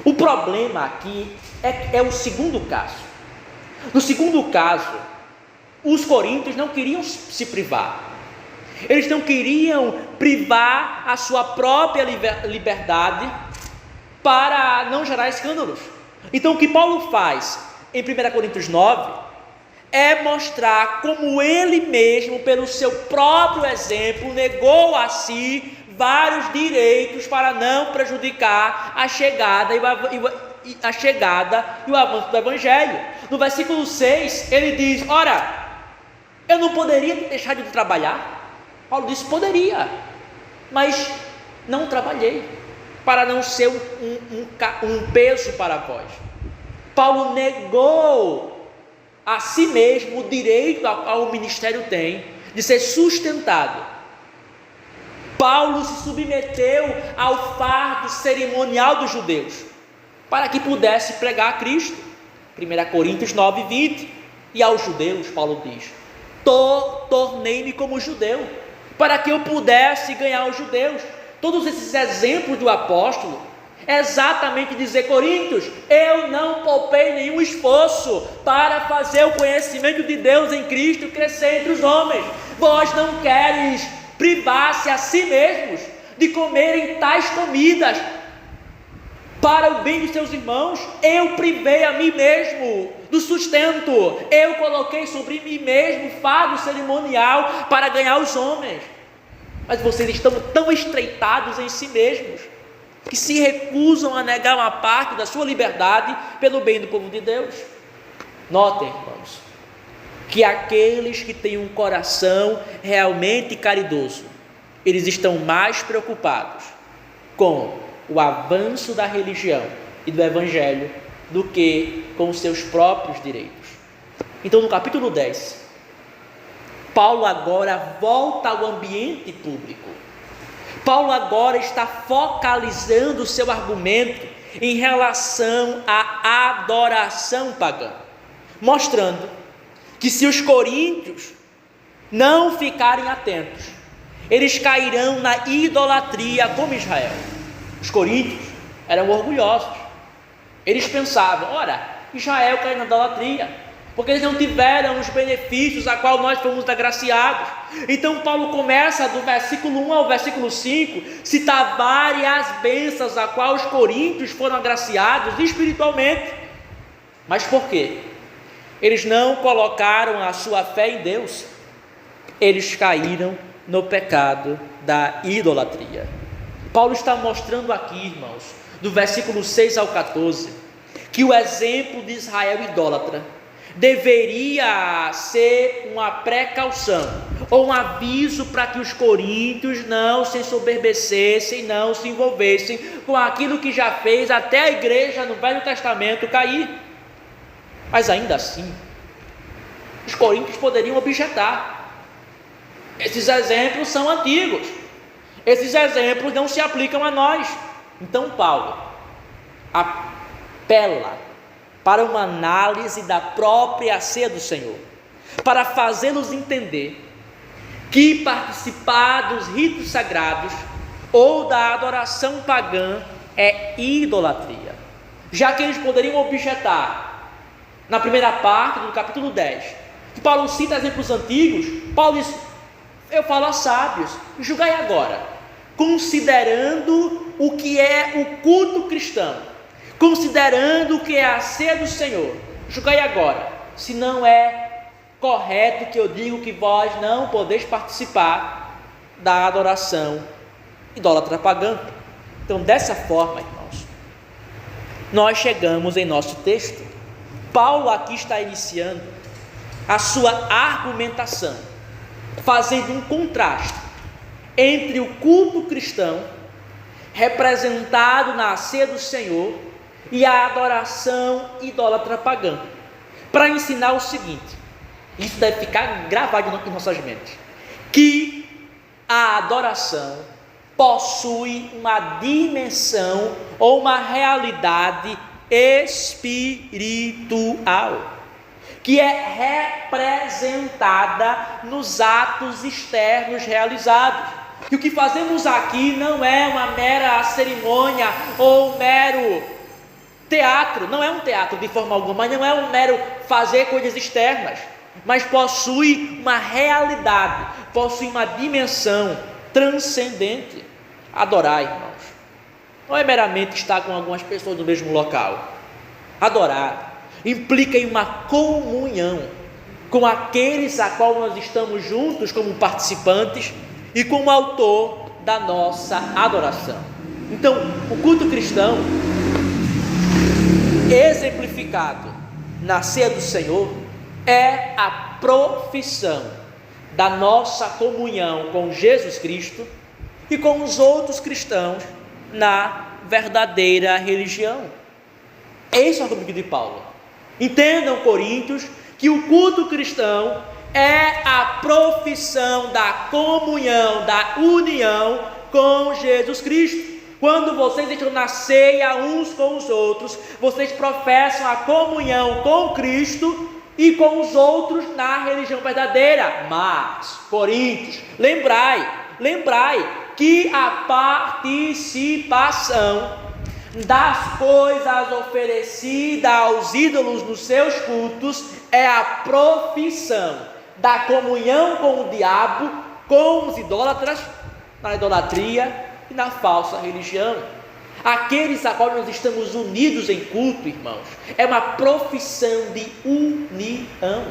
O problema aqui é o segundo caso. No segundo caso, os coríntios não queriam se privar. Eles não queriam privar a sua própria liberdade para não gerar escândalos. Então o que Paulo faz em 1 Coríntios 9 é mostrar como ele mesmo, pelo seu próprio exemplo, negou a si vários direitos para não prejudicar a chegada e o avanço do Evangelho. No versículo 6, ele diz: ora, eu não poderia ter deixado de trabalhar? Paulo disse: poderia, mas não trabalhei, para não ser um peso para vós. Paulo negou a si mesmo o direito ao qual o ministério tem de ser sustentado. Paulo se submeteu ao fardo cerimonial dos judeus, para que pudesse pregar a Cristo. 1 Coríntios 9, 20. E aos judeus, Paulo diz: tornei-me como judeu, para que eu pudesse ganhar os judeus. Todos esses exemplos do apóstolo é exatamente dizer: Coríntios, eu não poupei nenhum esforço para fazer o conhecimento de Deus em Cristo crescer entre os homens. Vós não queres privar-se a si mesmos de comerem tais comidas para o bem dos seus irmãos. Eu privei a mim mesmo do sustento, eu coloquei sobre mim mesmo fardo cerimonial para ganhar os homens. Mas vocês estão tão estreitados em si mesmos que se recusam a negar uma parte da sua liberdade pelo bem do povo de Deus. Notem, irmãos, que aqueles que têm um coração realmente caridoso, eles estão mais preocupados com o avanço da religião e do Evangelho do que com os seus próprios direitos. Então, no capítulo 10, Paulo agora volta ao ambiente público. Paulo agora está focalizando o seu argumento em relação à adoração pagã, mostrando que se os coríntios não ficarem atentos, eles cairão na idolatria como Israel. Os coríntios eram orgulhosos. Eles pensavam: ora, Israel caiu na idolatria, porque eles não tiveram os benefícios a qual nós fomos agraciados. Então Paulo começa do versículo 1 ao versículo 5, citar várias bênçãos a qual os coríntios foram agraciados espiritualmente. Mas por quê? Eles não colocaram a sua fé em Deus, eles caíram no pecado da idolatria. Paulo está mostrando aqui, irmãos, do versículo 6 ao 14, que o exemplo de Israel idólatra deveria ser uma precaução, ou um aviso para que os coríntios não se ensoberbecessem, não se envolvessem com aquilo que já fez até a igreja no Velho Testamento cair. Mas ainda assim, os coríntios poderiam objetar: esses exemplos são antigos, esses exemplos não se aplicam a nós. Então Paulo apela para uma análise da própria ceia do Senhor, para fazê-los entender que participar dos ritos sagrados ou da adoração pagã é idolatria, já que eles poderiam objetar na primeira parte do capítulo 10, que Paulo cita exemplos antigos. Paulo diz: eu falo aos sábios, julgai agora, considerando o que é o culto cristão, considerando o que é a ceia do Senhor, julgai agora, se não é correto que eu digo que vós não podeis participar da adoração idólatra pagã. Então, dessa forma, irmãos, nós chegamos em nosso texto. Paulo aqui está iniciando a sua argumentação, fazendo um contraste entre o culto cristão, representado na ceia do Senhor, e a adoração idólatra pagã, para ensinar o seguinte: isso deve ficar gravado em nossas mentes, que a adoração possui uma dimensão ou uma realidade espiritual, que é representada nos atos externos realizados. E o que fazemos aqui não é uma mera cerimônia ou um mero teatro, não é um teatro de forma alguma, mas não é um mero fazer coisas externas, mas possui uma realidade, possui uma dimensão transcendente. Adorar, irmãos, não é meramente estar com algumas pessoas no mesmo local. Adorar implica em uma comunhão com aqueles a qual nós estamos juntos como participantes e como autor da nossa adoração. Então, o culto cristão, exemplificado na ceia do Senhor, é a profissão da nossa comunhão com Jesus Cristo e com os outros cristãos na verdadeira religião. Esse é o argumento de Paulo. Entendam, coríntios, que o culto cristão é a profissão da comunhão, da união com Jesus Cristo. Quando vocês entram na ceia uns com os outros, vocês professam a comunhão com Cristo e com os outros na religião verdadeira. Mas, coríntios, lembrai que a participação das coisas oferecidas aos ídolos nos seus cultos é a profissão da comunhão com o diabo, com os idólatras, na idolatria e na falsa religião. Aqueles a qual nós estamos unidos em culto, irmãos, é uma profissão de união.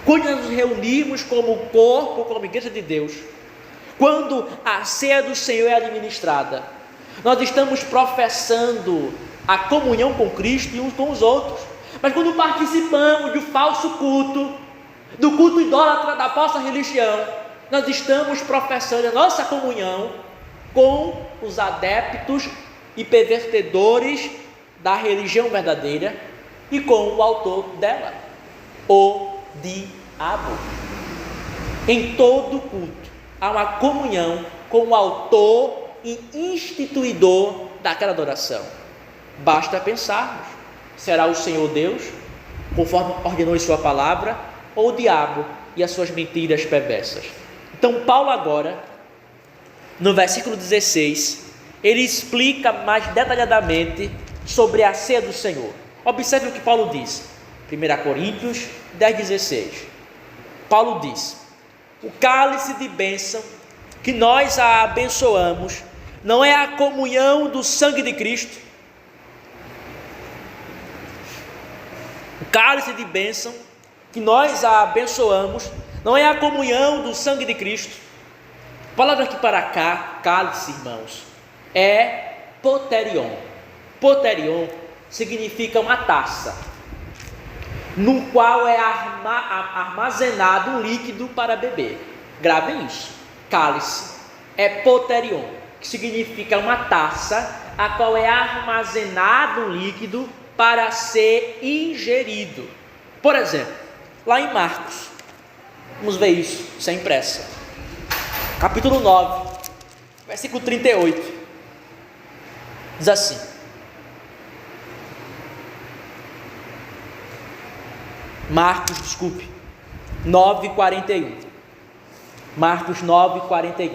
Quando nós nos reunimos como corpo, como igreja de Deus, quando a ceia do Senhor é administrada, nós estamos professando a comunhão com Cristo e uns com os outros. Mas quando participamos do falso culto, do culto idólatra, da falsa religião, nós estamos professando a nossa comunhão com os adeptos e pervertedores da religião verdadeira e com o autor dela, o diabo. Em todo culto há uma comunhão com o autor e instituidor daquela adoração. Basta pensarmos: será o Senhor Deus, conforme ordenou em sua palavra, ou o diabo e as suas mentiras perversas? Então Paulo agora, no versículo 16, ele explica mais detalhadamente sobre a ceia do Senhor. Observe o que Paulo diz: 1 Coríntios 10,16. Paulo diz: o cálice de bênção que nós a abençoamos não é a comunhão do sangue de Cristo. O cálice de bênção que nós a abençoamos não é a comunhão do sangue de Cristo. A palavra aqui para cá, cálice, irmãos, é poterion. Poterion significa uma taça, no qual é armazenado um líquido para beber. Gravem isso. Cálice é poterion, que significa uma taça, a qual é armazenado um líquido para ser ingerido. Por exemplo, lá em Marcos, vamos ver isso sem pressa. Capítulo 9, versículo 38. Diz assim: Marcos 9:41. Marcos 9:41.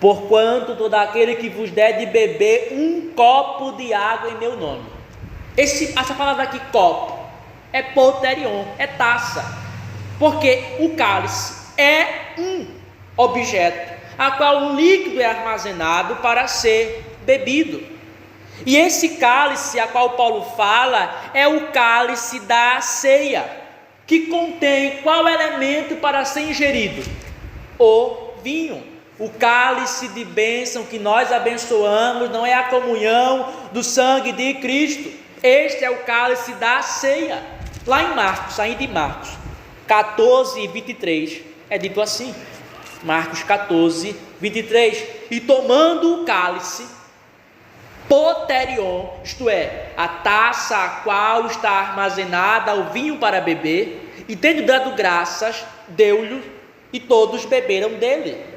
Porquanto todo aquele que vos der de beber um copo de água em meu nome. Essa palavra aqui, copo, é poterion, é taça. Porque o cálice é um objeto a qual um líquido é armazenado para ser bebido. E esse cálice a qual Paulo fala é o cálice da ceia, que contém qual elemento para ser ingerido? O vinho. O cálice de bênção que nós abençoamos não é a comunhão do sangue de Cristo. Este é o cálice da ceia. Lá em Marcos, ainda em Marcos 14:23, é dito assim. Marcos 14:23. E tomando o cálice, poterion, isto é, a taça a qual está armazenada o vinho para beber, e tendo dado graças, deu-lhe, e todos beberam dele.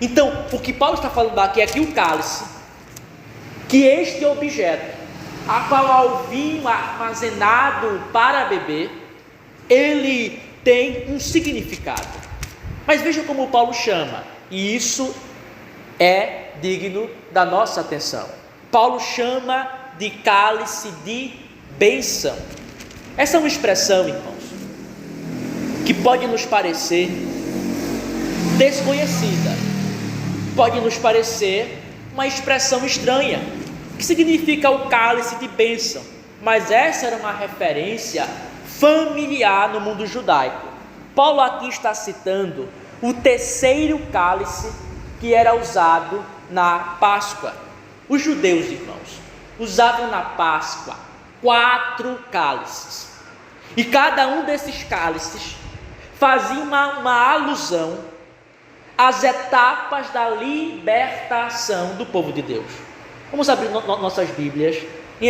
Então, o que Paulo está falando aqui é que o cálice, que este objeto, a qual há o vinho armazenado para beber, ele tem um significado. Mas veja como Paulo chama, e isso é digno da nossa atenção. Paulo chama de cálice de bênção. Essa é uma expressão, irmãos, que pode nos parecer desconhecida, pode nos parecer uma expressão estranha, que significa o cálice de bênção, mas essa era uma referência familiar no mundo judaico. Paulo aqui está citando o terceiro cálice que era usado na Páscoa. Os judeus, irmãos, usavam na Páscoa 4 cálices, e cada um desses cálices fazia uma alusão às etapas da libertação do povo de Deus. Vamos abrir nossas Bíblias em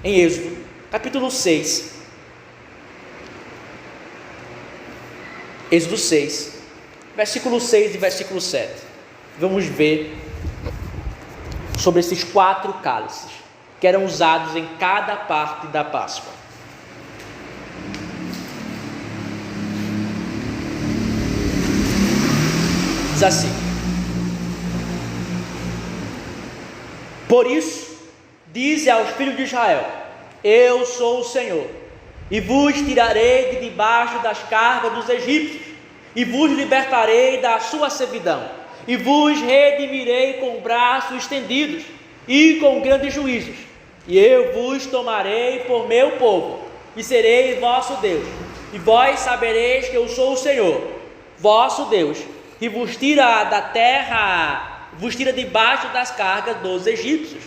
em Êxodo, capítulo 6. Êxodo 6, versículo 6 e versículo 7. Vamos ver sobre esses 4 cálices que eram usados em cada parte da Páscoa. Diz assim: por isso, dize aos filhos de Israel: eu sou o Senhor, e vos tirarei de debaixo das cargas dos egípcios, e vos libertarei da sua servidão, e vos redimirei com braços estendidos e com grandes juízos, e eu vos tomarei por meu povo, e serei vosso Deus, e vós sabereis que eu sou o Senhor, vosso Deus, que vos tira da terra, vos tira debaixo das cargas dos egípcios.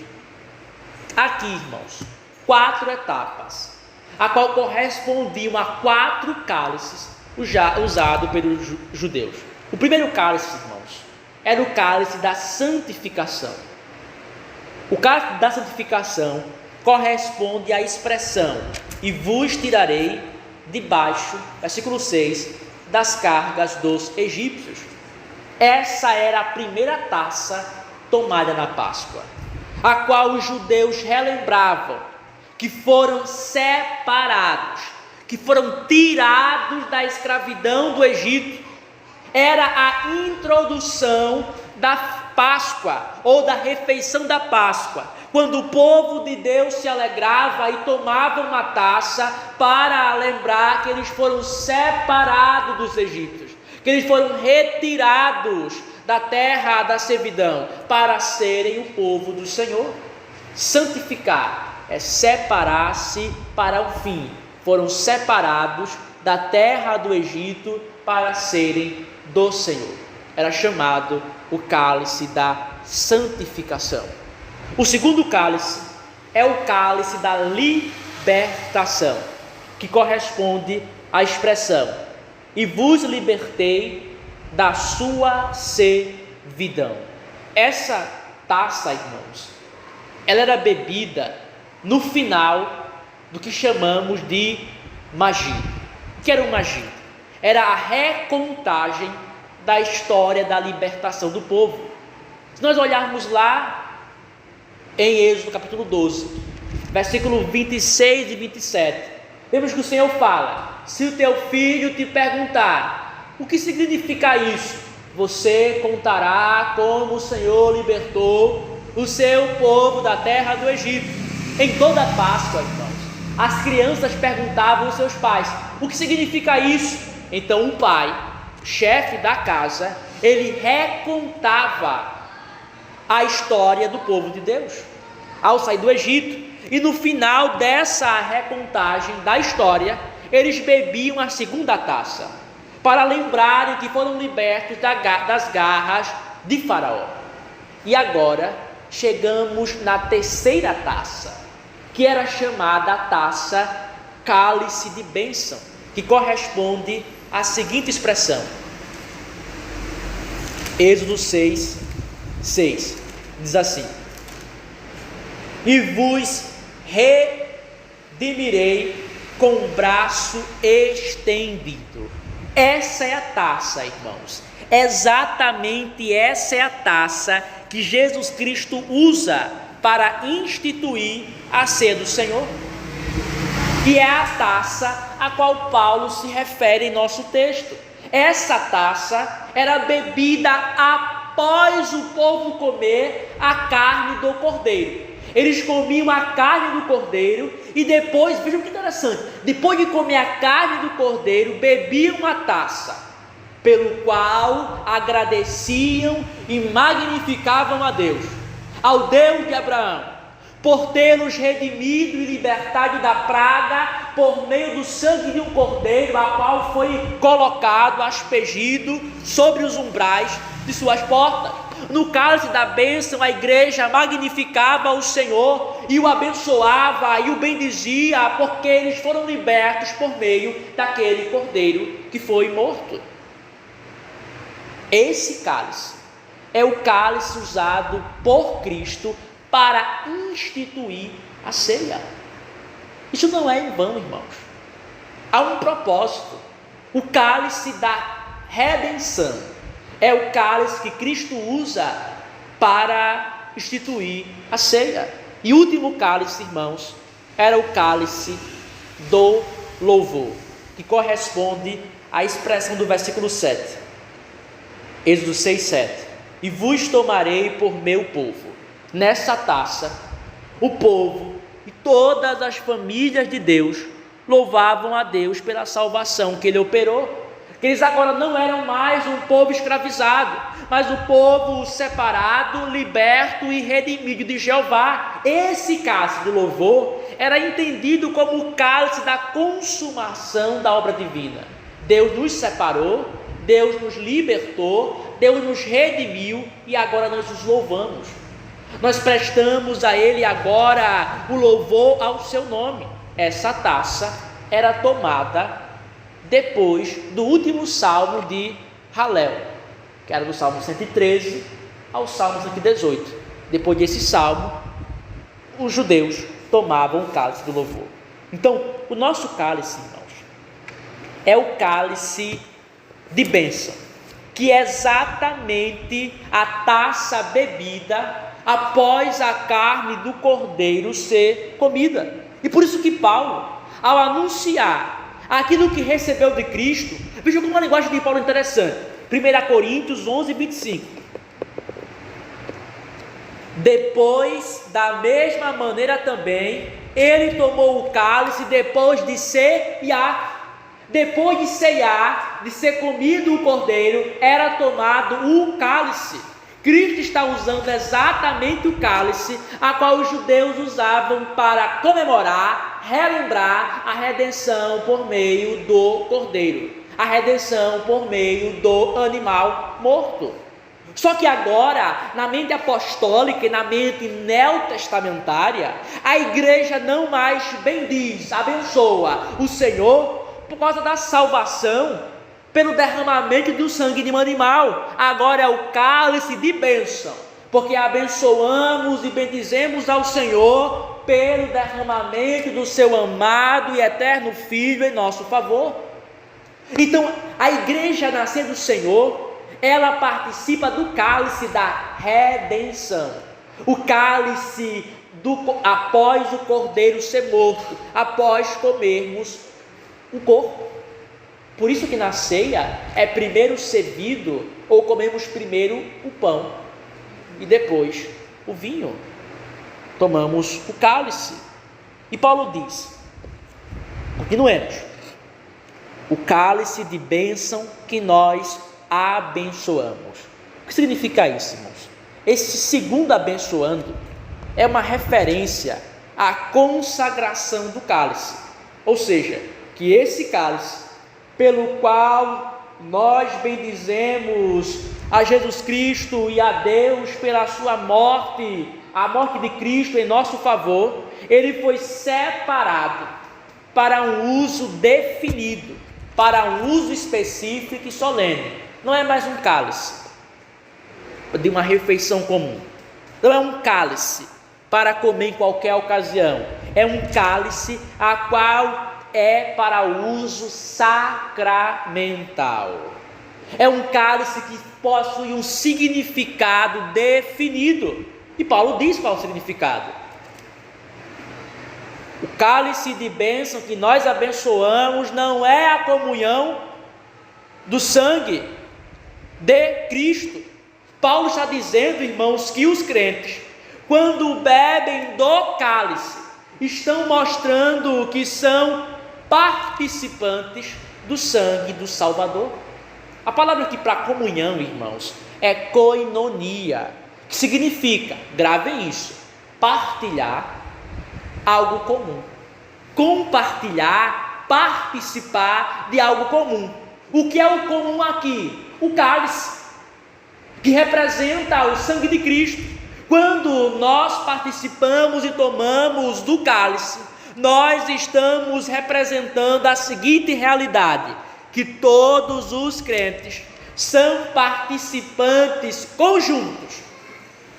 Aqui, irmãos, 4 etapas, a qual correspondiam a 4 cálices usados pelos judeus. O primeiro cálice, irmãos, era o cálice da santificação. O cálice da santificação corresponde à expressão: e vos tirarei debaixo, versículo 6, das cargas dos egípcios. Essa era a primeira taça tomada na Páscoa, a qual os judeus relembravam que foram separados, que foram tirados da escravidão do Egito. Era a introdução da Páscoa, ou da refeição da Páscoa, quando o povo de Deus se alegrava e tomava uma taça para lembrar que eles foram separados dos egípcios, que eles foram retirados da terra da servidão para serem o povo do Senhor. Santificar é separar-se para o fim. Foram separados da terra do Egito para serem do Senhor. Era chamado o cálice da santificação. O segundo cálice é o cálice da libertação, que corresponde à expressão: e vos libertei da sua servidão. Essa taça, irmãos, ela era bebida no final do que chamamos de magido. O que era o magido? Era a recontagem da história da libertação do povo. Se nós olharmos lá em Êxodo capítulo 12, versículo 26 e 27, vemos que o Senhor fala: se o teu filho te perguntar o que significa isso, você contará como o Senhor libertou o seu povo da terra do Egito. Em toda a Páscoa, irmãos, as crianças perguntavam aos seus pais: o que significa isso? Então o pai, chefe da casa, ele recontava a história do povo de Deus ao sair do Egito. E no final dessa recontagem da história, eles bebiam a segunda taça, para lembrarem que foram libertos das garras de Faraó. E agora chegamos na terceira taça, que era chamada a taça cálice de bênção, que corresponde à seguinte expressão. Êxodo 6, 6 diz assim: e vos redimirei com o braço estendido. Essa é a taça, irmãos. Exatamente essa é a taça que Jesus Cristo usa para instituir a ceia do Senhor. E é a taça a qual Paulo se refere em nosso texto. Essa taça era bebida após o povo comer a carne do cordeiro. Eles comiam a carne do cordeiro e depois, vejam que interessante, depois de comer a carne do cordeiro, bebiam uma taça, pelo qual agradeciam e magnificavam a Deus, ao Deus de Abraão, por ter-nos redimido e libertado da praga por meio do sangue de um cordeiro, a qual foi colocado, aspergido sobre os umbrais de suas portas. No cálice da bênção, a igreja magnificava o Senhor e o abençoava e o bendizia, porque eles foram libertos por meio daquele cordeiro que foi morto. Esse cálice é o cálice usado por Cristo para instituir a ceia. Isso não é em vão, irmãos. Há um propósito. O cálice da redenção é o cálice que Cristo usa para instituir a ceia. E o último cálice, irmãos, era o cálice do louvor, que corresponde à expressão do versículo 7. Êxodo 6, 7. E vos tomarei por meu povo. Nessa taça, o povo e todas as famílias de Deus louvavam a Deus pela salvação que Ele operou. Eles agora não eram mais um povo escravizado, mas o povo separado, liberto e redimido de Jeová. Esse cálice do louvor era entendido como o cálice da consumação da obra divina. Deus nos separou, Deus nos libertou, Deus nos redimiu e agora nós os louvamos. Nós prestamos a Ele agora o louvor ao seu nome. Essa taça era tomada depois do último salmo de Halel, que era do Salmo 113 ao Salmo 118. Depois desse salmo, os judeus tomavam o cálice do louvor. Então, o nosso cálice, irmãos, é o cálice de bênção, que é exatamente a taça bebida após a carne do cordeiro ser comida. E por isso que Paulo, ao anunciar aquilo que recebeu de Cristo, veja como uma linguagem de Paulo interessante. 1 Coríntios 11, 25 Depois, da mesma maneira também, ele tomou o cálice depois de ceiar. Depois de ceiar, de ser comido o cordeiro, era tomado o cálice. Cristo está usando exatamente o cálice a qual os judeus usavam para comemorar, relembrar a redenção por meio do cordeiro, a redenção por meio do animal morto. Só que agora, na mente apostólica e na mente neotestamentária, a igreja não mais bendiz, abençoa o Senhor por causa da salvação, pelo derramamento do sangue de um animal. Agora é o cálice de bênção, porque abençoamos e bendizemos ao Senhor pelo derramamento do seu amado e eterno Filho em nosso favor. Então, a igreja nascer do Senhor, ela participa do cálice da redenção, o cálice após o cordeiro ser morto, após comermos o corpo. Por isso que na ceia é primeiro servido, ou comemos primeiro o pão e depois o vinho. Tomamos o cálice. E Paulo diz, continuemos, o cálice de bênção que nós abençoamos. O que significa isso, irmãos? Esse segundo abençoando é uma referência à consagração do cálice, ou seja, que esse cálice pelo qual nós bendizemos a Jesus Cristo e a Deus pela sua morte, a morte de Cristo em nosso favor, ele foi separado para um uso definido, para um uso específico e solene. Não é mais um cálice de uma refeição comum, não é um cálice para comer em qualquer ocasião, é um cálice a qual é para uso sacramental. É um cálice que possui um significado definido. E Paulo diz qual é o significado. O cálice de bênção que nós abençoamos não é a comunhão do sangue de Cristo. Paulo está dizendo, irmãos, que os crentes, quando bebem do cálice, estão mostrando que são participantes do sangue do Salvador. A palavra aqui para comunhão, irmãos, é koinonia, que significa, gravem isso, partilhar algo comum, compartilhar, participar de algo comum. O que é o comum aqui? O cálice, que representa o sangue de Cristo. Quando nós participamos e tomamos do cálice, nós estamos representando a seguinte realidade, que todos os crentes são participantes conjuntos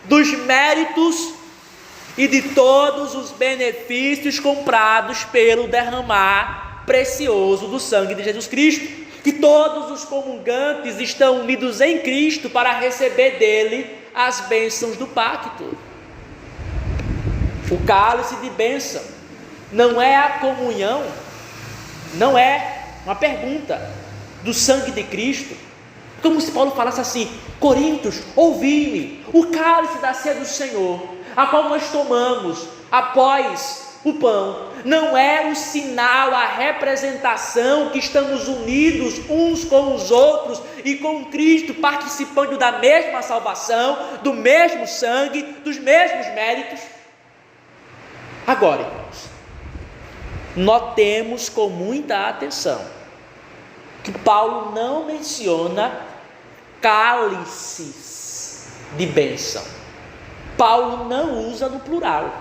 dos méritos e de todos os benefícios comprados pelo derramar precioso do sangue de Jesus Cristo, que todos os comungantes estão unidos em Cristo para receber dele as bênçãos do pacto. O cálice de bênção não é a comunhão, não é uma pergunta do sangue de Cristo, como se Paulo falasse assim: Coríntios, ouvi-me, o cálice da ceia do Senhor, a qual nós tomamos após o pão, não é o sinal, a representação que estamos unidos uns com os outros e com Cristo, participando da mesma salvação, do mesmo sangue, dos mesmos méritos. Agora, irmãos, notemos com muita atenção que Paulo não menciona cálices de bênção. Paulo não usa no plural,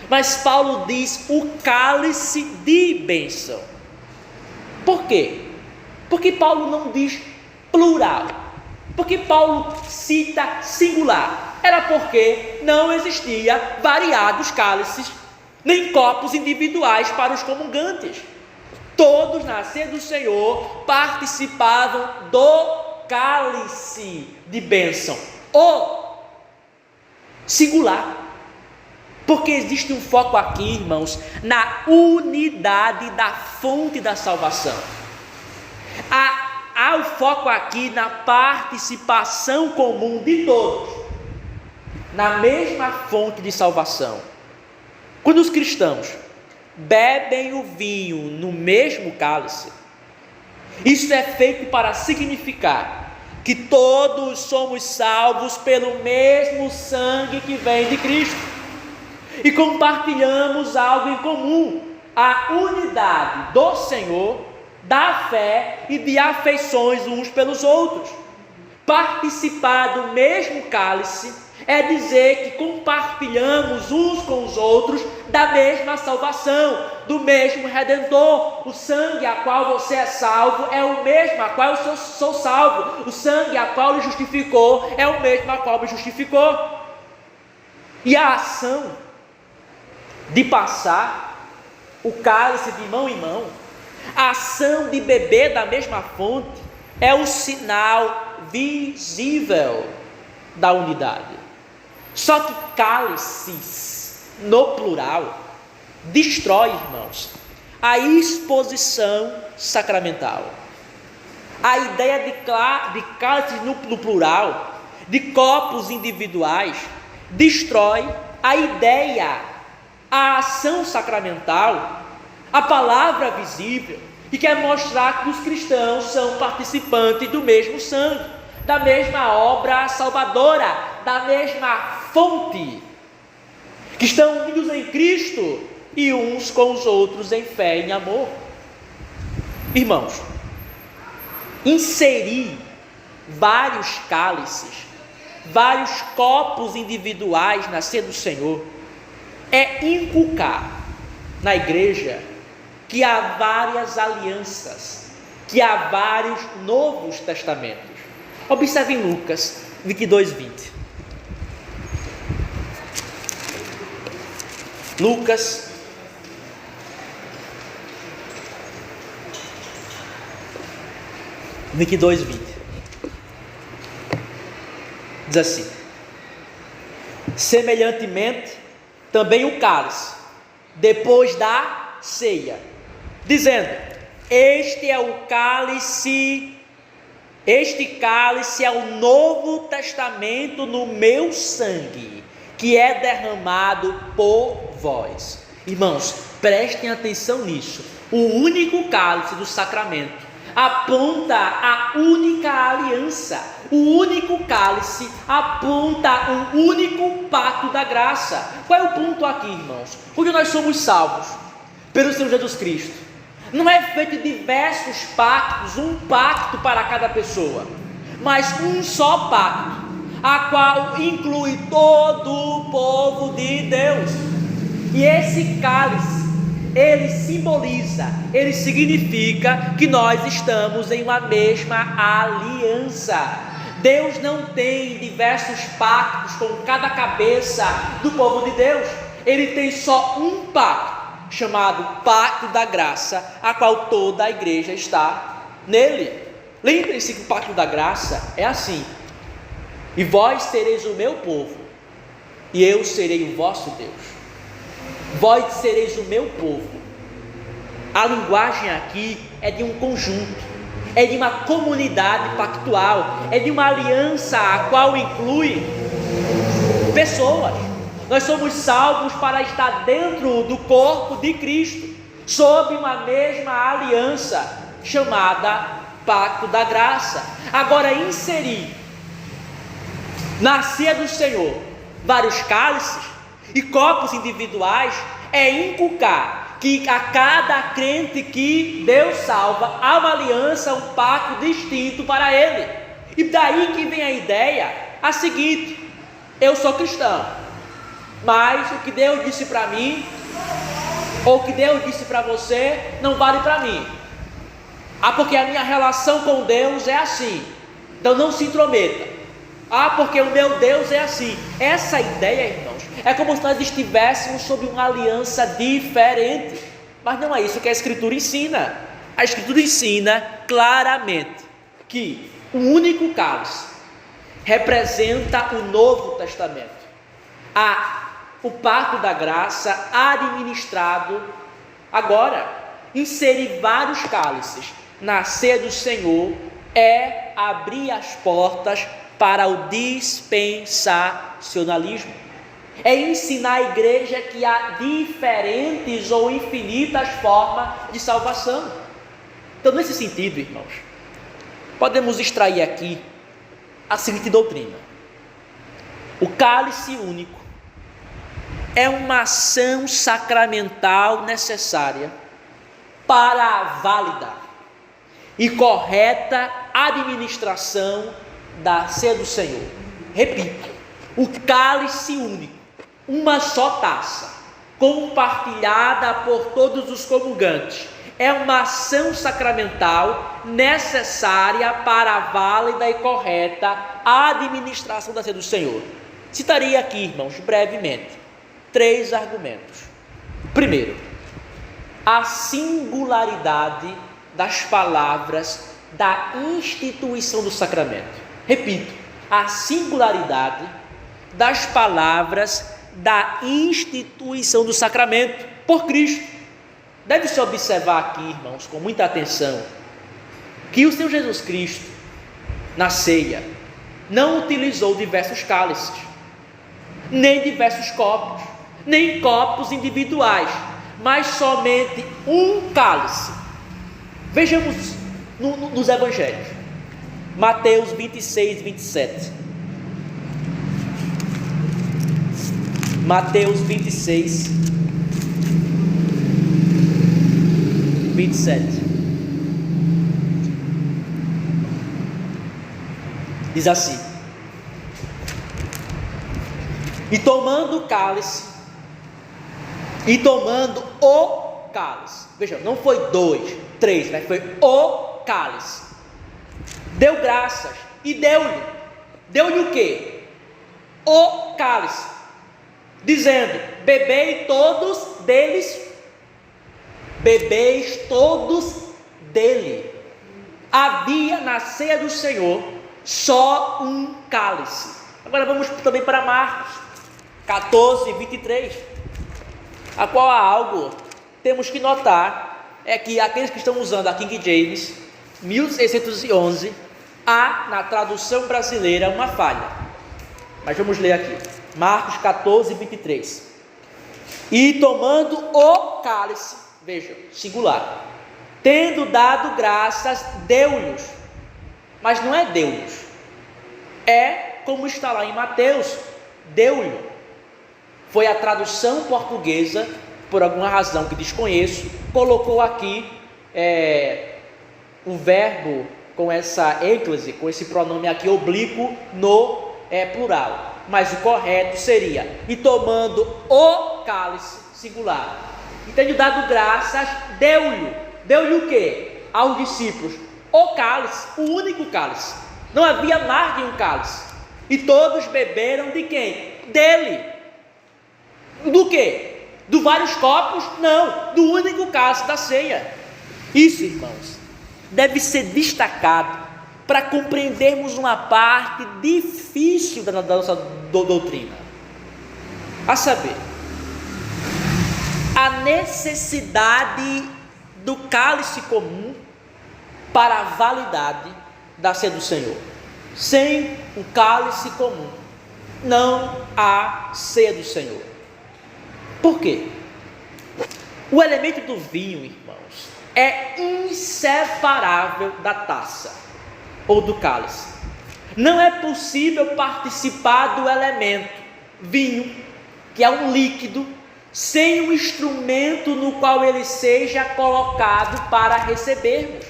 mas Paulo diz o cálice de bênção. Por quê? Porque Paulo não diz plural, porque Paulo cita singular. Era porque não existia variados cálices, nem copos individuais para os comungantes. Todos na ceia do Senhor participavam do cálice de bênção, o singular. Porque existe um foco aqui, irmãos, na unidade da fonte da salvação. Há o foco aqui na participação comum de todos na mesma fonte de salvação. Quando os cristãos bebem o vinho no mesmo cálice, isso é feito para significar que todos somos salvos pelo mesmo sangue que vem de Cristo e compartilhamos algo em comum: a unidade do Senhor, da fé e de afeições uns pelos outros. Participar do mesmo cálice é dizer que compartilhamos uns com os outros da mesma salvação, do mesmo Redentor. O sangue a qual você é salvo é o mesmo a qual eu sou salvo. O sangue a qual lhe justificou é o mesmo a qual me justificou. E a ação de passar o cálice de mão em mão, a ação de beber da mesma fonte, é o sinal visível da unidade. Só que cálices, no plural, destrói, irmãos, a exposição sacramental. A ideia de cálices no plural, de copos individuais, destrói a ideia, a ação sacramental, a palavra visível, e quer mostrar que os cristãos são participantes do mesmo sangue, da mesma obra salvadora, da mesma fonte, que estão unidos em Cristo e uns com os outros em fé e em amor. Irmãos, inserir vários cálices, vários copos individuais na ceia do Senhor, é inculcar na igreja que há várias alianças, que há vários novos testamentos. Observe em Lucas 22:20. Lucas 22:20. Diz assim: semelhantemente, também o cálice, depois da ceia, dizendo: este cálice é o novo testamento no meu sangue, que é derramado por vós. Irmãos, prestem atenção nisso. O único cálice do sacramento aponta a única aliança. O único cálice aponta um único pacto da graça. Qual é o ponto aqui, irmãos? Porque nós somos salvos pelo Senhor Jesus Cristo. Não é feito diversos pactos, um pacto para cada pessoa, mas um só pacto, a qual inclui todo o povo de Deus. E esse cálice, ele simboliza, ele significa que nós estamos em uma mesma aliança. Deus não tem diversos pactos com cada cabeça do povo de Deus. Ele tem só um pacto, chamado Pacto da Graça, a qual toda a igreja está nele. Lembrem-se que o Pacto da Graça é assim: e vós sereis o meu povo, e eu serei o vosso Deus. Vós sereis o meu povo. A linguagem aqui é de um conjunto, é de uma comunidade pactual, é de uma aliança a qual inclui pessoas. Nós somos salvos para estar dentro do corpo de Cristo, sob uma mesma aliança chamada Pacto da Graça. Agora, inserir na ceia do Senhor vários cálices e copos individuais é inculcar que a cada crente que Deus salva há uma aliança, um pacto distinto para ele. E daí que vem a ideia, a seguinte: eu sou cristão, mas o que Deus disse para mim, ou o que Deus disse para você, não vale para mim. Porque a minha relação com Deus é assim, então não se intrometa. Porque o meu Deus é assim. Essa ideia, irmãos, é como se nós estivéssemos sob uma aliança diferente. Mas não é isso que a Escritura ensina. A Escritura ensina claramente que o único cálice representa o Novo Testamento. O pacto da graça administrado agora. Inserir vários cálices na ceia do Senhor é abrir as portas para o dispensacionalismo. É ensinar a igreja que há diferentes ou infinitas formas de salvação. Então, nesse sentido, irmãos, podemos extrair aqui a seguinte doutrina: o cálice único é uma ação sacramental necessária para a válida e correta administração da ceia do Senhor. Repito, o cálice único, uma só taça, compartilhada por todos os comungantes, é uma ação sacramental necessária para a válida e correta administração da ceia do Senhor. Citaria aqui, irmãos, brevemente, 3 argumentos. Primeiro, a singularidade das palavras da instituição do sacramento. Repito, a singularidade das palavras da instituição do sacramento por Cristo. Deve-se observar aqui, irmãos, com muita atenção, que o Senhor Jesus Cristo, na ceia, não utilizou diversos cálices, nem diversos copos, nem copos individuais, mas somente um cálice. Vejamos nos evangelhos, Mateus 26, 27. Mateus 26, 27. Diz assim: e tomando o cálice, veja, não foi 2, 3, mas foi o cálice, deu graças e deu-lhe o quê? O cálice, dizendo: bebeis todos dele. Havia na ceia do Senhor só um cálice. Agora vamos também para Marcos 14, 23, a qual há algo temos que notar, é que aqueles que estão usando a King James 1611, há na tradução brasileira uma falha, mas vamos ler aqui, Marcos 14, 23, e tomando o cálice, veja, singular, tendo dado graças, deu-lhes, mas não é deu-lhes, é como está lá em Mateus, deu-lhe. Foi a tradução portuguesa, por alguma razão que desconheço, colocou aqui o verbo com essa ênclise, com esse pronome aqui oblíquo no plural, mas o correto seria: e tomando o cálice, singular, e tendo dado graças, deu-lhe o quê? Aos discípulos, o cálice, o único cálice, não havia mais de um cálice, e todos beberam de quem? Dele. Do quê? Do vários copos? Não, do único cálice da ceia. Isso, irmãos, deve ser destacado para compreendermos uma parte difícil da nossa doutrina, a saber, a necessidade do cálice comum para a validade da ceia do Senhor. Sem o cálice comum não há ceia do Senhor. Por quê? O elemento do vinho, irmãos, é inseparável da taça ou do cálice. Não é possível participar do elemento vinho, que é um líquido, sem um instrumento no qual ele seja colocado para recebermos.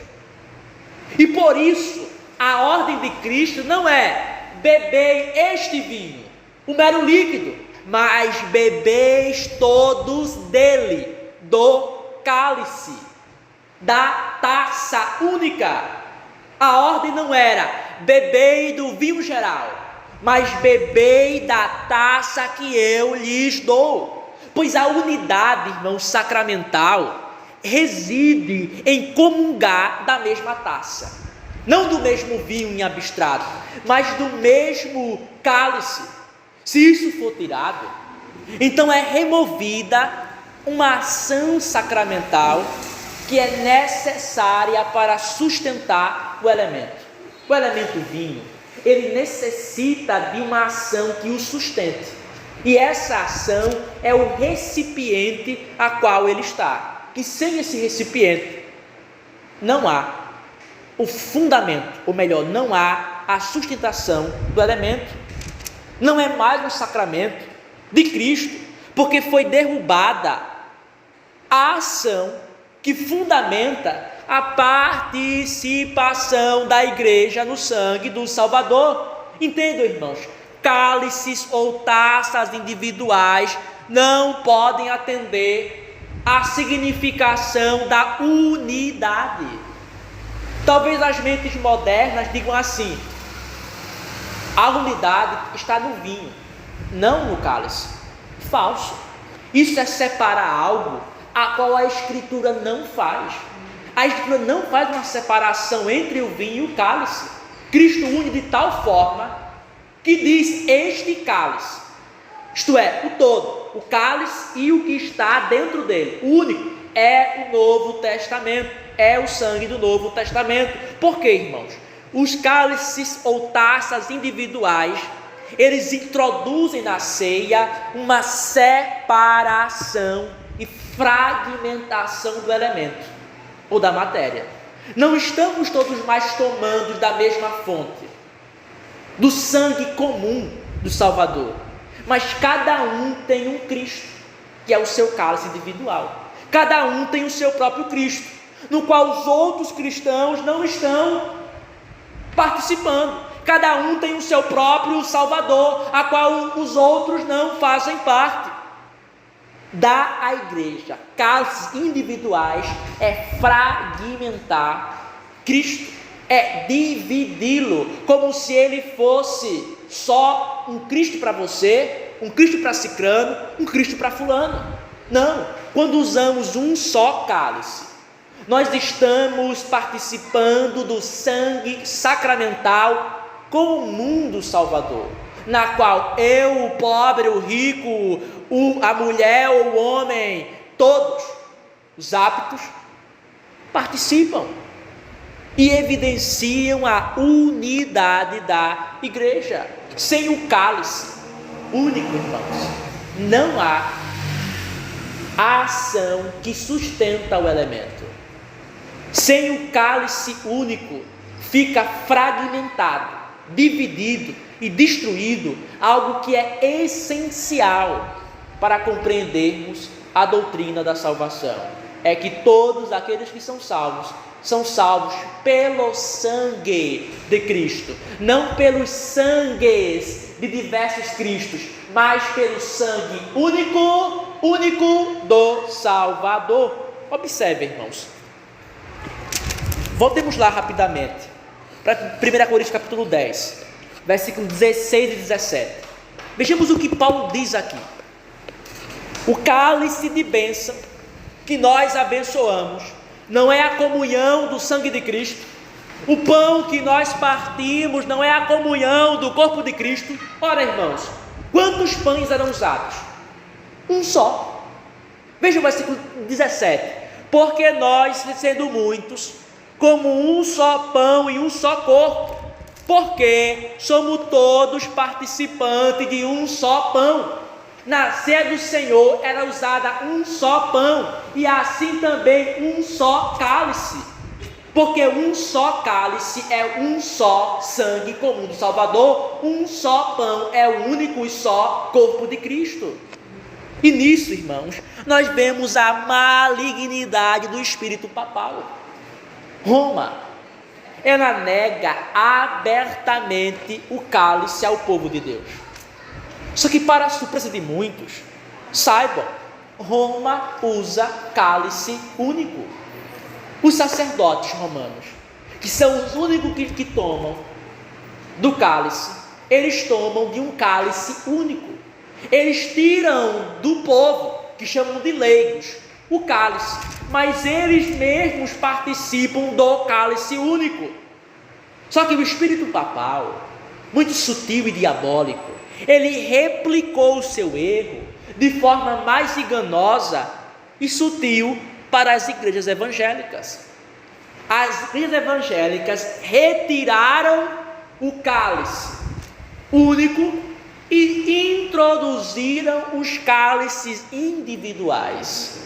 E por isso, a ordem de Cristo não é: bebei este vinho, o mero líquido, mas bebeis todos dele, do cálice, da taça única. A ordem não era: bebei do vinho geral, mas bebei da taça que eu lhes dou. Pois a unidade, irmão, sacramental reside em comungar da mesma taça, não do mesmo vinho em abstrato, mas do mesmo cálice. Se isso for tirado, então é removida uma ação sacramental que é necessária para sustentar o elemento. O elemento vinho, ele necessita de uma ação que o sustente. E essa ação é o recipiente a qual ele está. E sem esse recipiente, não há o fundamento, ou melhor, não há a sustentação do elemento. Não é mais um sacramento de Cristo, porque foi derrubada a ação que fundamenta a participação da igreja no sangue do Salvador. Entendam, irmãos? Cálices ou taças individuais não podem atender à significação da unidade. Talvez as mentes modernas digam assim: a unidade está no vinho, não no cálice. Falso. Isso é separar algo a qual a Escritura não faz. A Escritura não faz uma separação entre o vinho e o cálice. Cristo une de tal forma que diz: este cálice, isto é, o todo, o cálice e o que está dentro dele, o único, é o Novo Testamento, é o sangue do Novo Testamento. Por quê, irmãos? Os cálices ou taças individuais, eles introduzem na ceia uma separação e fragmentação do elemento ou da matéria. Não estamos todos mais tomando da mesma fonte, do sangue comum do Salvador, mas cada um tem um Cristo, que é o seu cálice individual. Cada um tem o seu próprio Cristo, no qual os outros cristãos não estão participando. Cada um tem o seu próprio Salvador, a qual os outros não fazem parte. Dar à igreja cálices individuais é fragmentar Cristo, é dividi-lo, como se ele fosse só um Cristo para você, um Cristo para cicrano, um Cristo para fulano. Não, quando usamos um só cálice, nós estamos participando do sangue sacramental comum do Salvador, na qual eu, o pobre, o rico, a mulher, o homem, todos os aptos participam e evidenciam a unidade da igreja. Sem o cálice único, irmãos, não há a ação que sustenta o elemento. Sem o cálice único, fica fragmentado, dividido e destruído algo que é essencial para compreendermos a doutrina da salvação. É que todos aqueles que são salvos pelo sangue de Cristo, não pelos sangues de diversos Cristos, mas pelo sangue único do Salvador. Observe, irmãos, voltemos lá rapidamente para 1 Coríntios capítulo 10, versículos 16 e 17. Vejamos o que Paulo diz aqui. O cálice de bênção que nós abençoamos não é a comunhão do sangue de Cristo. O pão que nós partimos não é a comunhão do corpo de Cristo. Ora, irmãos, quantos pães eram usados? Um só. Veja o versículo 17. Porque nós, sendo muitos, como um só pão e um só corpo, porque somos todos participantes de um só pão. Na ceia do Senhor era usada um só pão, e assim também um só cálice, porque um só cálice é um só sangue comum do Salvador, um só pão é o único e só corpo de Cristo. E nisso, irmãos, nós vemos a malignidade do espírito papal. Roma, ela nega abertamente o cálice ao povo de Deus. Só que, para a surpresa de muitos, saibam, Roma usa cálice único. Os sacerdotes romanos, que são os únicos que tomam do cálice, eles tomam de um cálice único. Eles tiram do povo, que chamam de leigos, o cálice, mas eles mesmos participam do cálice único. Só que o espírito papal, muito sutil e diabólico, ele replicou o seu erro de forma mais enganosa e sutil para as igrejas evangélicas. As igrejas evangélicas retiraram o cálice único e introduziram os cálices individuais.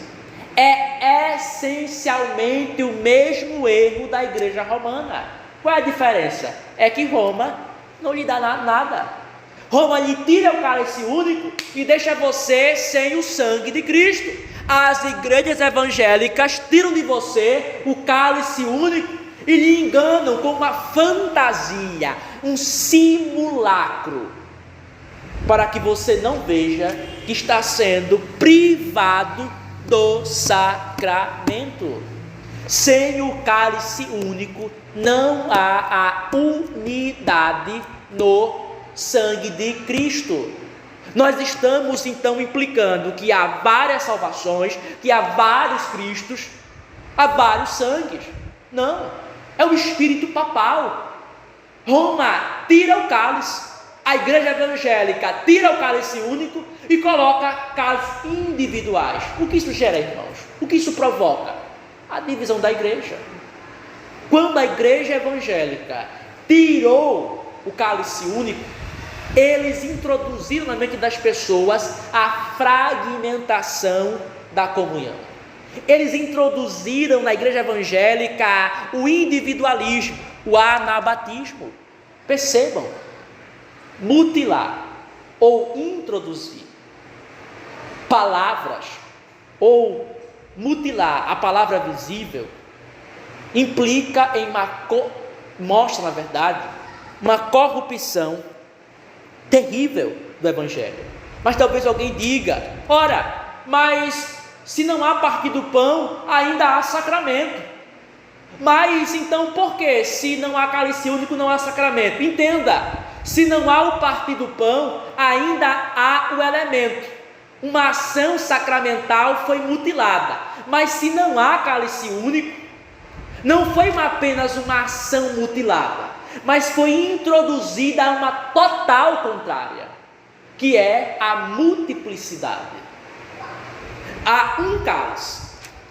É essencialmente o mesmo erro da igreja romana. Qual é a diferença? É que Roma não lhe dá nada. Roma lhe tira o cálice único e deixa você sem o sangue de Cristo. As igrejas evangélicas tiram de você o cálice único e lhe enganam com uma fantasia, um simulacro, para que você não veja que está sendo privado do sacramento. Sem o cálice único, não há a unidade no sangue de Cristo. Nós estamos então implicando que há várias salvações, que há vários Cristos, há vários sangues. Não, é o espírito papal. Roma tira o cálice, a igreja evangélica tira o cálice único e coloca cálices individuais. O que isso gera, irmãos? O que isso provoca? A divisão da igreja. Quando a igreja evangélica tirou o cálice único, eles introduziram na mente das pessoas a fragmentação da comunhão. Eles introduziram na igreja evangélica o individualismo, o anabatismo. Percebam, mutilar ou introduzir palavras ou mutilar a palavra visível implica em mostra, na verdade, uma corrupção terrível do evangelho. Mas talvez alguém diga: ora, mas se não há partir do pão, ainda há sacramento. Mas então por que se não há cálice único, não há sacramento? Entenda, se não há o partir do pão, ainda há o elemento. Uma ação sacramental foi mutilada. Mas se não há cálice único, não foi apenas uma ação mutilada, mas foi introduzida uma total contrária, que é a multiplicidade. Há um cálice,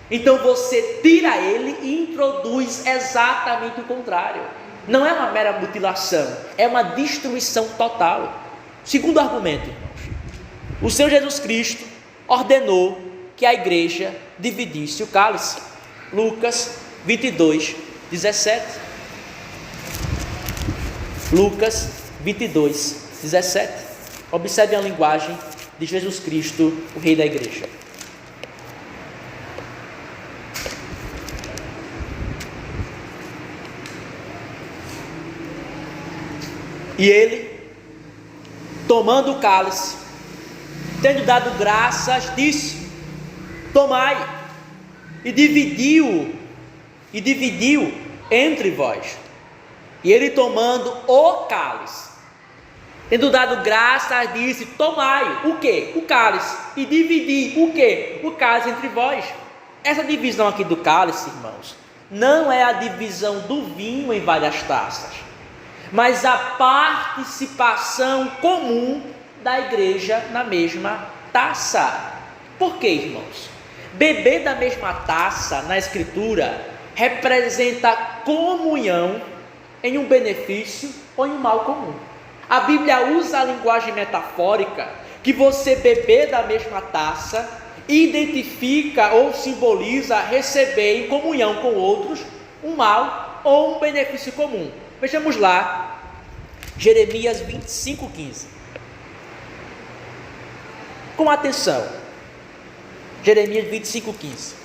então você tira ele e introduz exatamente o contrário. Não é uma mera mutilação, é uma destruição total. Segundo argumento, irmãos, o Senhor Jesus Cristo ordenou que a igreja dividisse o cálice. Lucas 22, 17. Lucas 22, 17. Observe a linguagem de Jesus Cristo, o Rei da Igreja. E ele, tomando o cálice, tendo dado graças, disse: tomai, e dividiu entre vós. E ele, tomando o cálice, tendo dado graças, disse: tomai o quê? O cálice, e dividi o quê? O cálice entre vós. Essa divisão aqui do cálice, irmãos, não é a divisão do vinho em várias taças, mas a participação comum da igreja na mesma taça. Por quê, irmãos? Beber da mesma taça na Escritura representa comunhão em um benefício ou em um mal comum. A Bíblia usa a linguagem metafórica que você beber da mesma taça identifica ou simboliza receber em comunhão com outros um mal ou um benefício comum. Vejamos lá, Jeremias 25:15. Com atenção, Jeremias 25:15.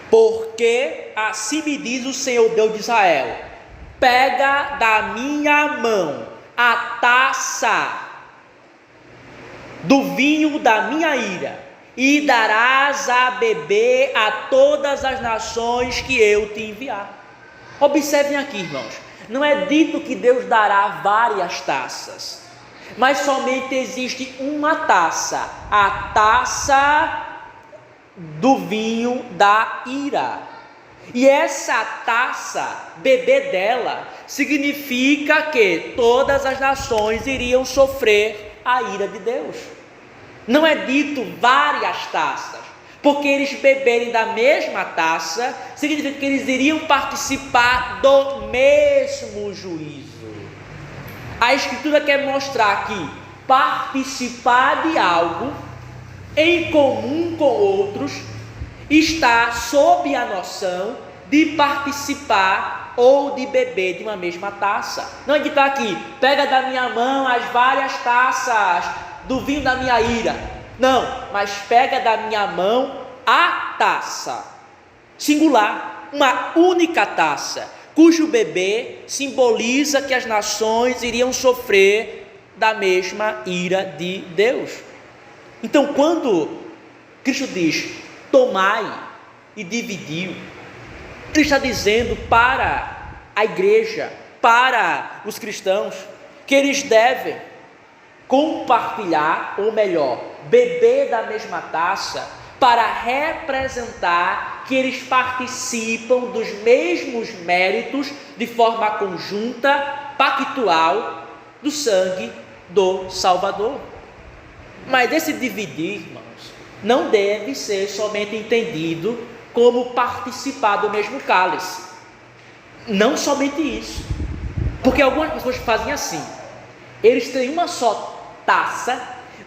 Porque assim me diz o Senhor Deus de Israel: pega da minha mão a taça do vinho da minha ira, e darás a beber a todas as nações que eu te enviar. Observem aqui, irmãos, não é dito que Deus dará várias taças, mas somente existe uma taça, a taça do vinho da ira. E essa taça, beber dela, significa que todas as nações iriam sofrer a ira de Deus. Não é dito várias taças, porque eles beberem da mesma taça significa que eles iriam participar do mesmo juízo. A Escritura quer mostrar que participar de algo em comum com outros está sob a noção de participar ou de beber de uma mesma taça. Não é que está aqui, pega da minha mão as várias taças do vinho da minha ira. Não, mas pega da minha mão a taça, singular, uma única taça, cujo beber simboliza que as nações iriam sofrer da mesma ira de Deus. Então, quando Cristo diz, tomai e dividiu, Ele está dizendo para a igreja, para os cristãos, que eles devem compartilhar, ou melhor, beber da mesma taça, para representar que eles participam dos mesmos méritos de forma conjunta, pactual, do sangue do Salvador. Mas esse dividir, irmãos, não deve ser somente entendido como participar do mesmo cálice. Não somente isso, porque algumas pessoas fazem assim, eles têm uma só taça,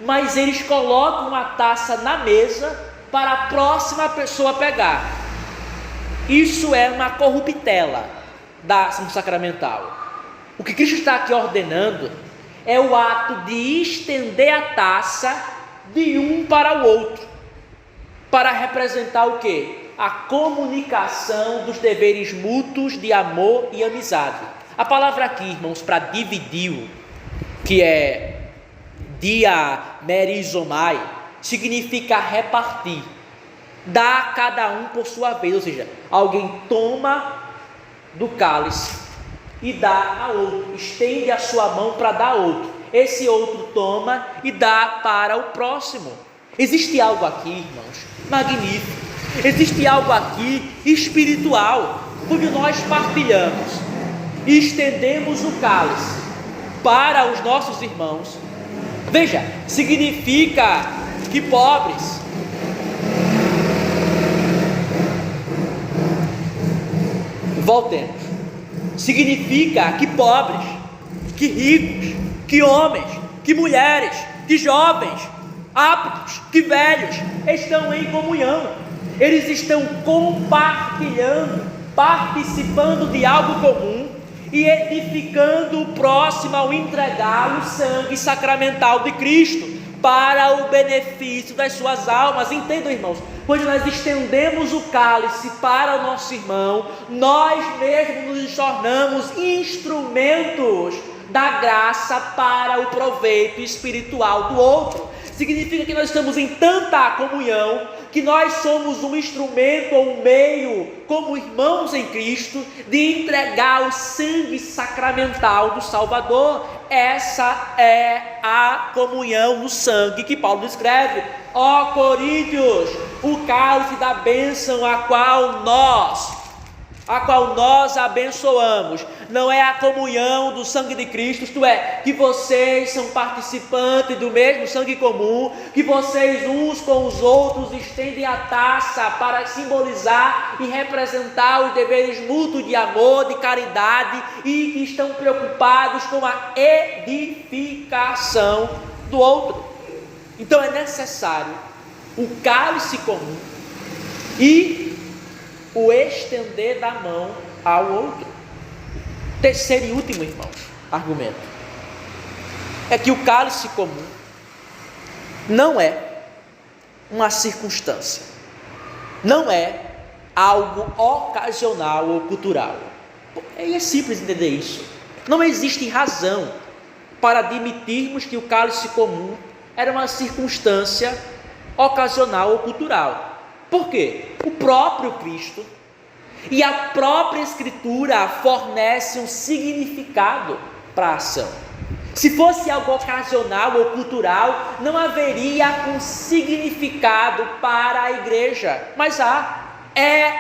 mas eles colocam a taça na mesa para a próxima pessoa pegar. Isso é uma corruptela da ação sacramental. O que Cristo está aqui ordenando é o ato de estender a taça de um para o outro, para representar o quê? A comunicação dos deveres mútuos de amor e amizade. A palavra aqui, irmãos, para dividir, que é diamerizomai, significa repartir, dá a cada um por sua vez, ou seja, alguém toma do cálice e dá a outro, estende a sua mão para dar a outro, esse outro toma e dá para o próximo. Existe algo aqui, irmãos, magnífico, existe algo aqui espiritual, quando nós partilhamos e estendemos o cálice para os nossos irmãos. Veja, significa que pobres voltemos, significa que pobres, que ricos, que homens, que mulheres, que jovens, aptos, que velhos estão em comunhão, eles estão compartilhando, participando de algo comum e edificando o próximo ao entregar o sangue sacramental de Cristo para o benefício das suas almas. Entendam, irmãos, quando nós estendemos o cálice para o nosso irmão, nós mesmos nos tornamos instrumentos da graça para o proveito espiritual do outro. Significa que nós estamos em tanta comunhão, que nós somos um instrumento ou um meio, como irmãos em Cristo, de entregar o sangue sacramental do Salvador. Essa é a comunhão no sangue que Paulo descreve. Ó Coríntios, o cálice da bênção a qual nós abençoamos, não é a comunhão do sangue de Cristo, isto é, que vocês são participantes do mesmo sangue comum, que vocês uns com os outros estendem a taça para simbolizar e representar os deveres mútuos de amor, de caridade, e que estão preocupados com a edificação do outro. Então é necessário o cálice comum e o estender da mão ao outro. Terceiro e último, irmãos, argumento é que o cálice comum não é uma circunstância, não é algo ocasional ou cultural. É simples entender isso. Não existe razão para admitirmos que o cálice comum era uma circunstância ocasional ou cultural. Por quê? O próprio Cristo e a própria Escritura fornecem um significado para a ação. Se fosse algo ocasional ou cultural, não haveria um significado para a igreja, mas há. É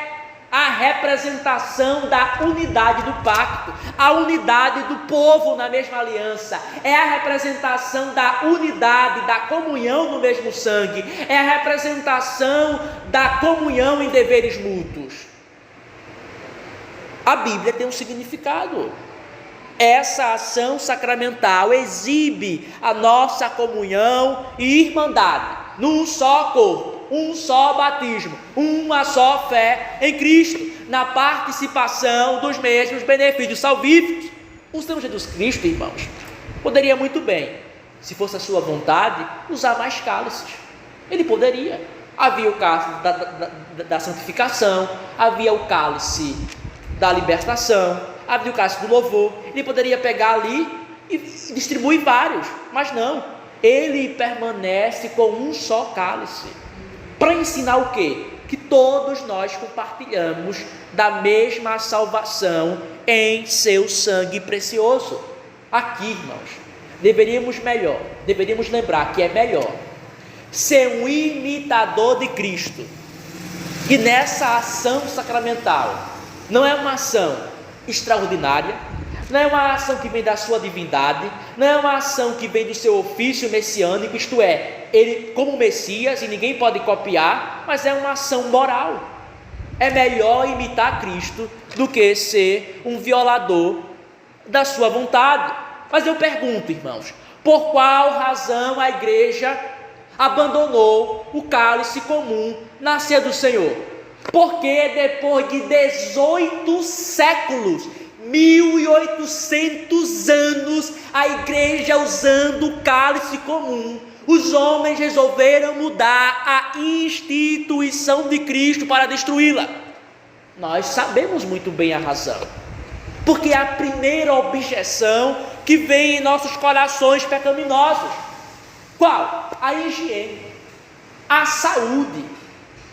a representação da unidade do pacto, a unidade do povo na mesma aliança, é a representação da unidade, da comunhão no mesmo sangue, é a representação da comunhão em deveres mútuos. A Bíblia tem um significado. Essa ação sacramental exibe a nossa comunhão e irmandade num só corpo, um só batismo, uma só fé em Cristo, na participação dos mesmos benefícios salvíficos. O Senhor Jesus Cristo, irmãos, poderia muito bem, se fosse a sua vontade, usar mais cálices. Ele poderia. Havia o cálice da santificação, havia o cálice da libertação, havia o cálice do louvor. Ele poderia pegar ali e distribuir vários, mas não. Ele permanece com um só cálice, para ensinar o quê? Que todos nós compartilhamos da mesma salvação em seu sangue precioso. Aqui, irmãos, deveríamos lembrar que é melhor ser um imitador de Cristo, que nessa ação sacramental não é uma ação extraordinária, não é uma ação que vem da sua divindade, não é uma ação que vem do seu ofício messiânico, isto é, ele como Messias e ninguém pode copiar, mas é uma ação moral. É melhor imitar Cristo do que ser um violador da sua vontade. Mas eu pergunto, irmãos, por qual razão a igreja abandonou o cálice comum na ceia do Senhor? Porque depois de 18 séculos, 1800 anos, a igreja usando o cálice comum, os homens resolveram mudar a instituição de Cristo para destruí-la. Nós sabemos muito bem a razão, porque é a primeira objeção que vem em nossos corações pecaminosos. Qual? A higiene, a saúde.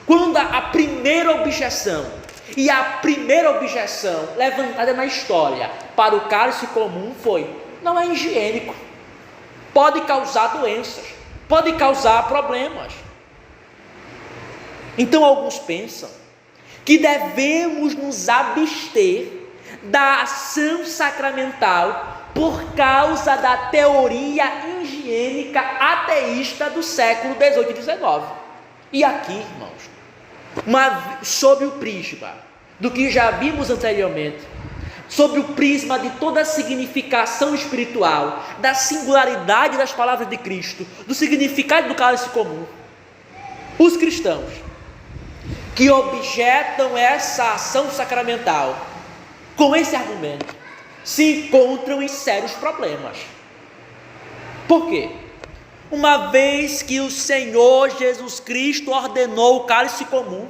Quando a primeira objeção, e a primeira objeção levantada na história para o cálice comum foi: não é higiênico, pode causar doenças, pode causar problemas. Então alguns pensam que devemos nos abster da ação sacramental por causa da teoria higiênica ateísta do século 18 e 19. E aqui, irmãos, sob o prisma do que já vimos anteriormente, sob o prisma de toda a significação espiritual, da singularidade das palavras de Cristo, do significado do cálice comum, os cristãos que objetam essa ação sacramental com esse argumento se encontram em sérios problemas. Por quê? Uma vez que o Senhor Jesus Cristo ordenou o cálice comum,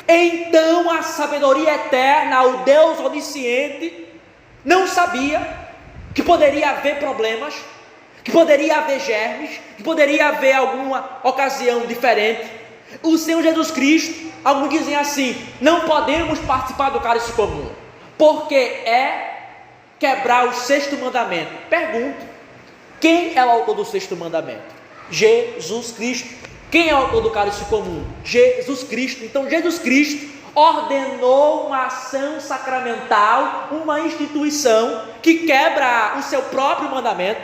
então a sabedoria eterna, o Deus onisciente, não sabia que poderia haver problemas, que poderia haver germes, que poderia haver alguma ocasião diferente. O Senhor Jesus Cristo, alguns dizem assim: não podemos participar do cálice comum, porque é quebrar o sexto mandamento. Pergunto: quem é o autor do sexto mandamento? Jesus Cristo. Quem é o autor do cálice comum? Jesus Cristo. Então Jesus Cristo ordenou uma ação sacramental, uma instituição que quebra o seu próprio mandamento.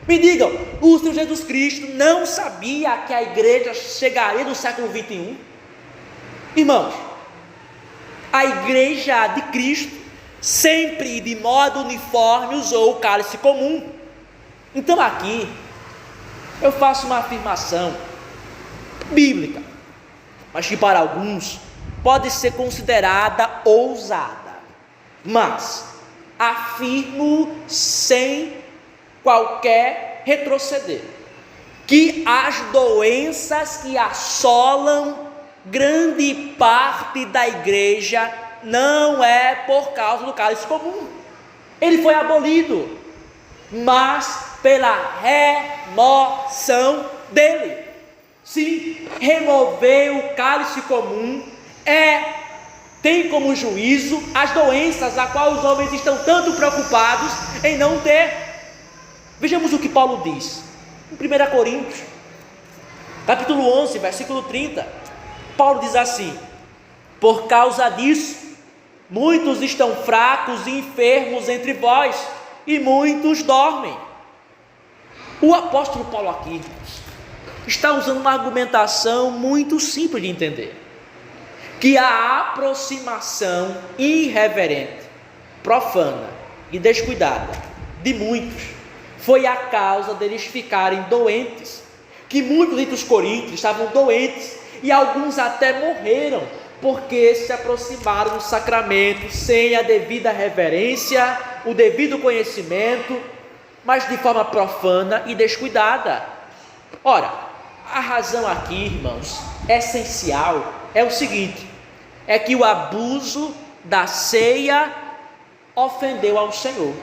Me digam, o Senhor Jesus Cristo não sabia que a igreja chegaria no século 21? Irmãos, a igreja de Cristo sempre de modo uniforme usou o cálice comum. Então aqui eu faço uma afirmação bíblica, mas que para alguns pode ser considerada ousada, mas afirmo sem qualquer retroceder, que as doenças que assolam grande parte da igreja não é por causa do cálice comum. Ele foi abolido, mas pela remoção dele. Sim, remover o cálice comum tem como juízo as doenças a qual os homens estão tanto preocupados em não ter. Vejamos o que Paulo diz em 1 Coríntios, capítulo 11, versículo 30. Paulo diz assim: Por causa disso, muitos estão fracos e enfermos entre vós, e muitos dormem. O apóstolo Paulo aqui, irmãos, está usando uma argumentação muito simples de entender, que a aproximação irreverente, profana e descuidada de muitos foi a causa deles ficarem doentes, que muitos entre os coríntios estavam doentes, e alguns até morreram, porque se aproximaram do sacramento sem a devida reverência, o devido conhecimento, mas de forma profana e descuidada. Ora, a razão aqui, irmãos, essencial é o seguinte: é que o abuso da ceia ofendeu ao Senhor,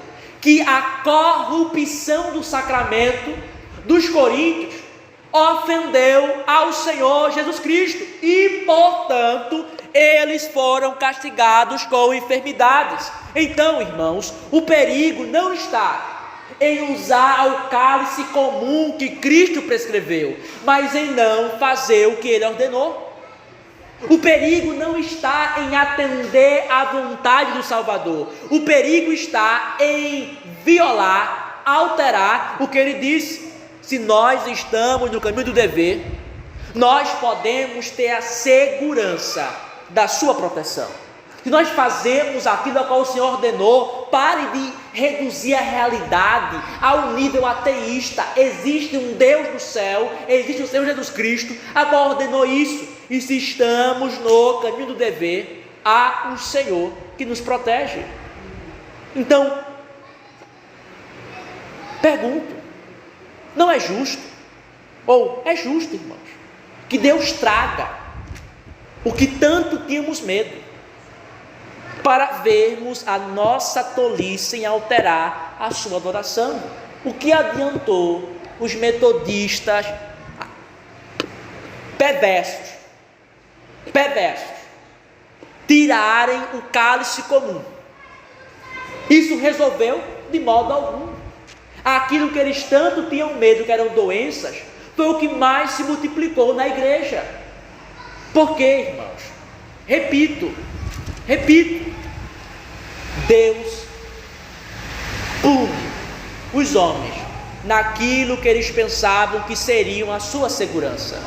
que a corrupção do sacramento dos coríntios ofendeu ao Senhor Jesus Cristo, e portanto eles foram castigados com enfermidades. Então, irmãos, o perigo não está em usar o cálice comum que Cristo prescreveu, mas em não fazer o que Ele ordenou. O perigo não está em atender à vontade do Salvador, o perigo está em violar, alterar o que Ele disse. Se nós estamos no caminho do dever, nós podemos ter a segurança da sua proteção. Se nós fazemos aquilo a qual o Senhor ordenou, pare de reduzir a realidade ao nível ateísta. Existe um Deus no céu, existe o Senhor Jesus Cristo, a qual ordenou isso. E se estamos no caminho do dever, há um Senhor que nos protege. Então, pergunto: não é justo, ou é justo, irmãos, que Deus traga o que tanto tínhamos medo, para vermos a nossa tolice em alterar a sua adoração? O que adiantou os metodistas perversos tirarem o cálice comum? Isso resolveu de modo algum. Aquilo que eles tanto tinham medo, que eram doenças, foi o que mais se multiplicou na igreja. Por quê, irmãos? Repito, Deus pune os homens naquilo que eles pensavam que seriam a sua segurança.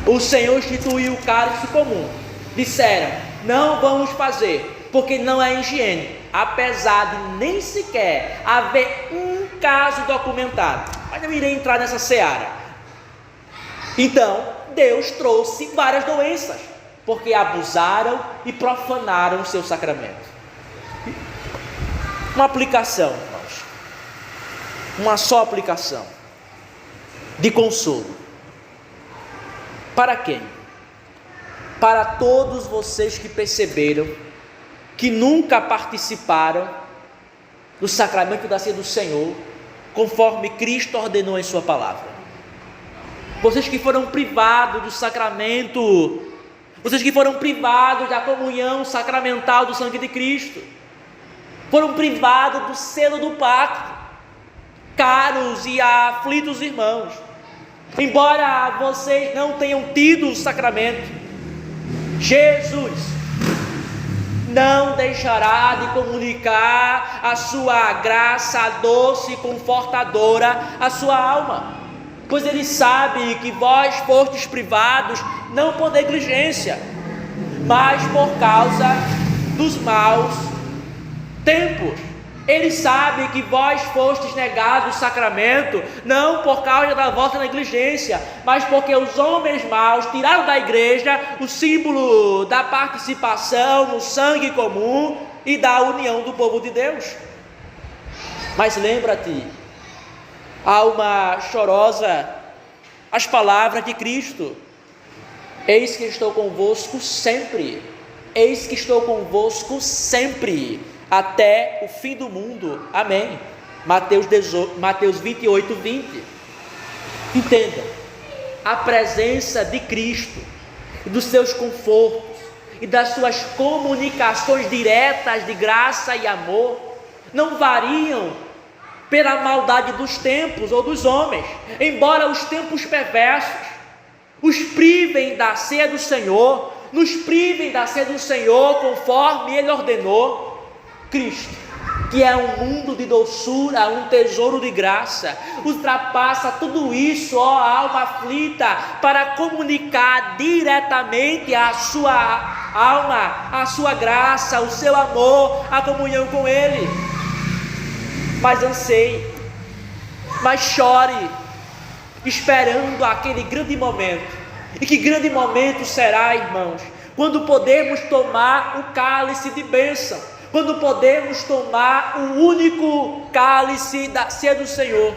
O Senhor instituiu o cálice comum. Disseram: não vamos fazer, porque não é higiênico, apesar de nem sequer haver um caso documentado. Mas não irei entrar nessa seara. Então, Deus trouxe várias doenças, porque abusaram e profanaram o seu sacramento. Uma aplicação, irmãos, uma só aplicação de consolo. Para quem? Para todos vocês que perceberam que nunca participaram do sacramento da ceia do Senhor, conforme Cristo ordenou em sua palavra. Vocês que foram privados do sacramento, vocês que foram privados da comunhão sacramental do sangue de Cristo, foram privados do selo do pacto, caros e aflitos irmãos, embora vocês não tenham tido o sacramento, Jesus não deixará de comunicar a sua graça doce e confortadora à sua alma, pois Ele sabe que vós fostes privados não por negligência, mas por causa dos maus tempos. Ele sabe que vós fostes negados o sacramento, não por causa da vossa negligência, mas porque os homens maus tiraram da igreja o símbolo da participação no sangue comum e da união do povo de Deus. Mas lembra-te, alma chorosa, as palavras de Cristo: eis que estou convosco sempre, eis que estou convosco sempre, até o fim do mundo. Amém. Mateus 28, 20. Entenda, a presença de Cristo e dos seus confortos e das suas comunicações diretas de graça e amor não variam pela maldade dos tempos ou dos homens. Embora os tempos perversos os privem da ceia do Senhor, nos privem da ceia do Senhor conforme Ele ordenou. Cristo, que é um mundo de doçura, um tesouro de graça, ultrapassa tudo isso, ó alma aflita, para comunicar diretamente a sua alma, a sua graça, o seu amor, a comunhão com Ele. Mas anseie, mas chore, esperando aquele grande momento. E que grande momento será, irmãos, quando podemos tomar o cálice de bênção, quando podemos tomar o único cálice da ceia do Senhor.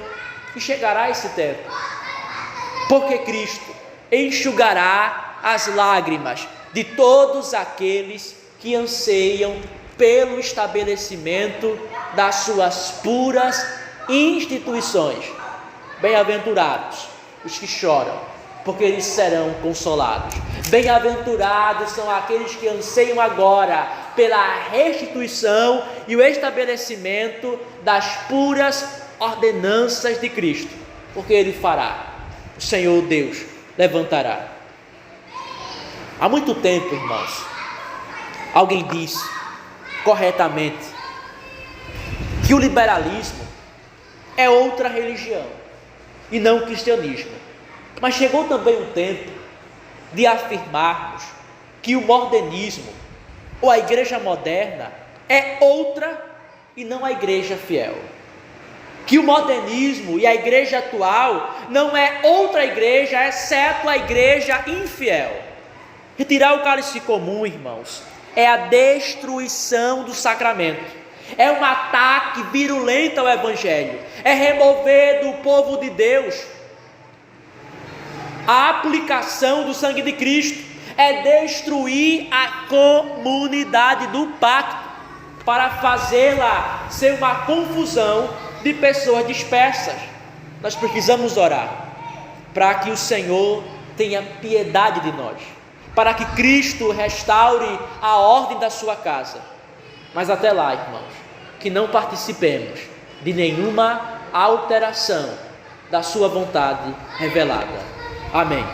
E chegará esse tempo, porque Cristo enxugará as lágrimas de todos aqueles que anseiam pelo estabelecimento das suas puras instituições. Bem-aventurados os que choram, porque eles serão consolados. Bem-aventurados são aqueles que anseiam agora pela restituição e o estabelecimento das puras ordenanças de Cristo, porque Ele fará, o Senhor Deus levantará. Há muito tempo, irmãos, alguém disse corretamente que o liberalismo é outra religião e não o cristianismo. Mas chegou também o tempo de afirmarmos que o modernismo ou a igreja moderna é outra e não a igreja fiel. Que o modernismo e a igreja atual não é outra igreja, exceto a igreja infiel. Retirar o cálice comum, irmãos, é a destruição do sacramento. É um ataque virulento ao evangelho. É remover do povo de Deus a aplicação do sangue de Cristo, é destruir a comunidade do pacto, para fazê-la ser uma confusão de pessoas dispersas. Nós precisamos orar, para que o Senhor tenha piedade de nós, para que Cristo restaure a ordem da sua casa. Mas até lá, irmãos, que não participemos de nenhuma alteração da sua vontade revelada. Amém.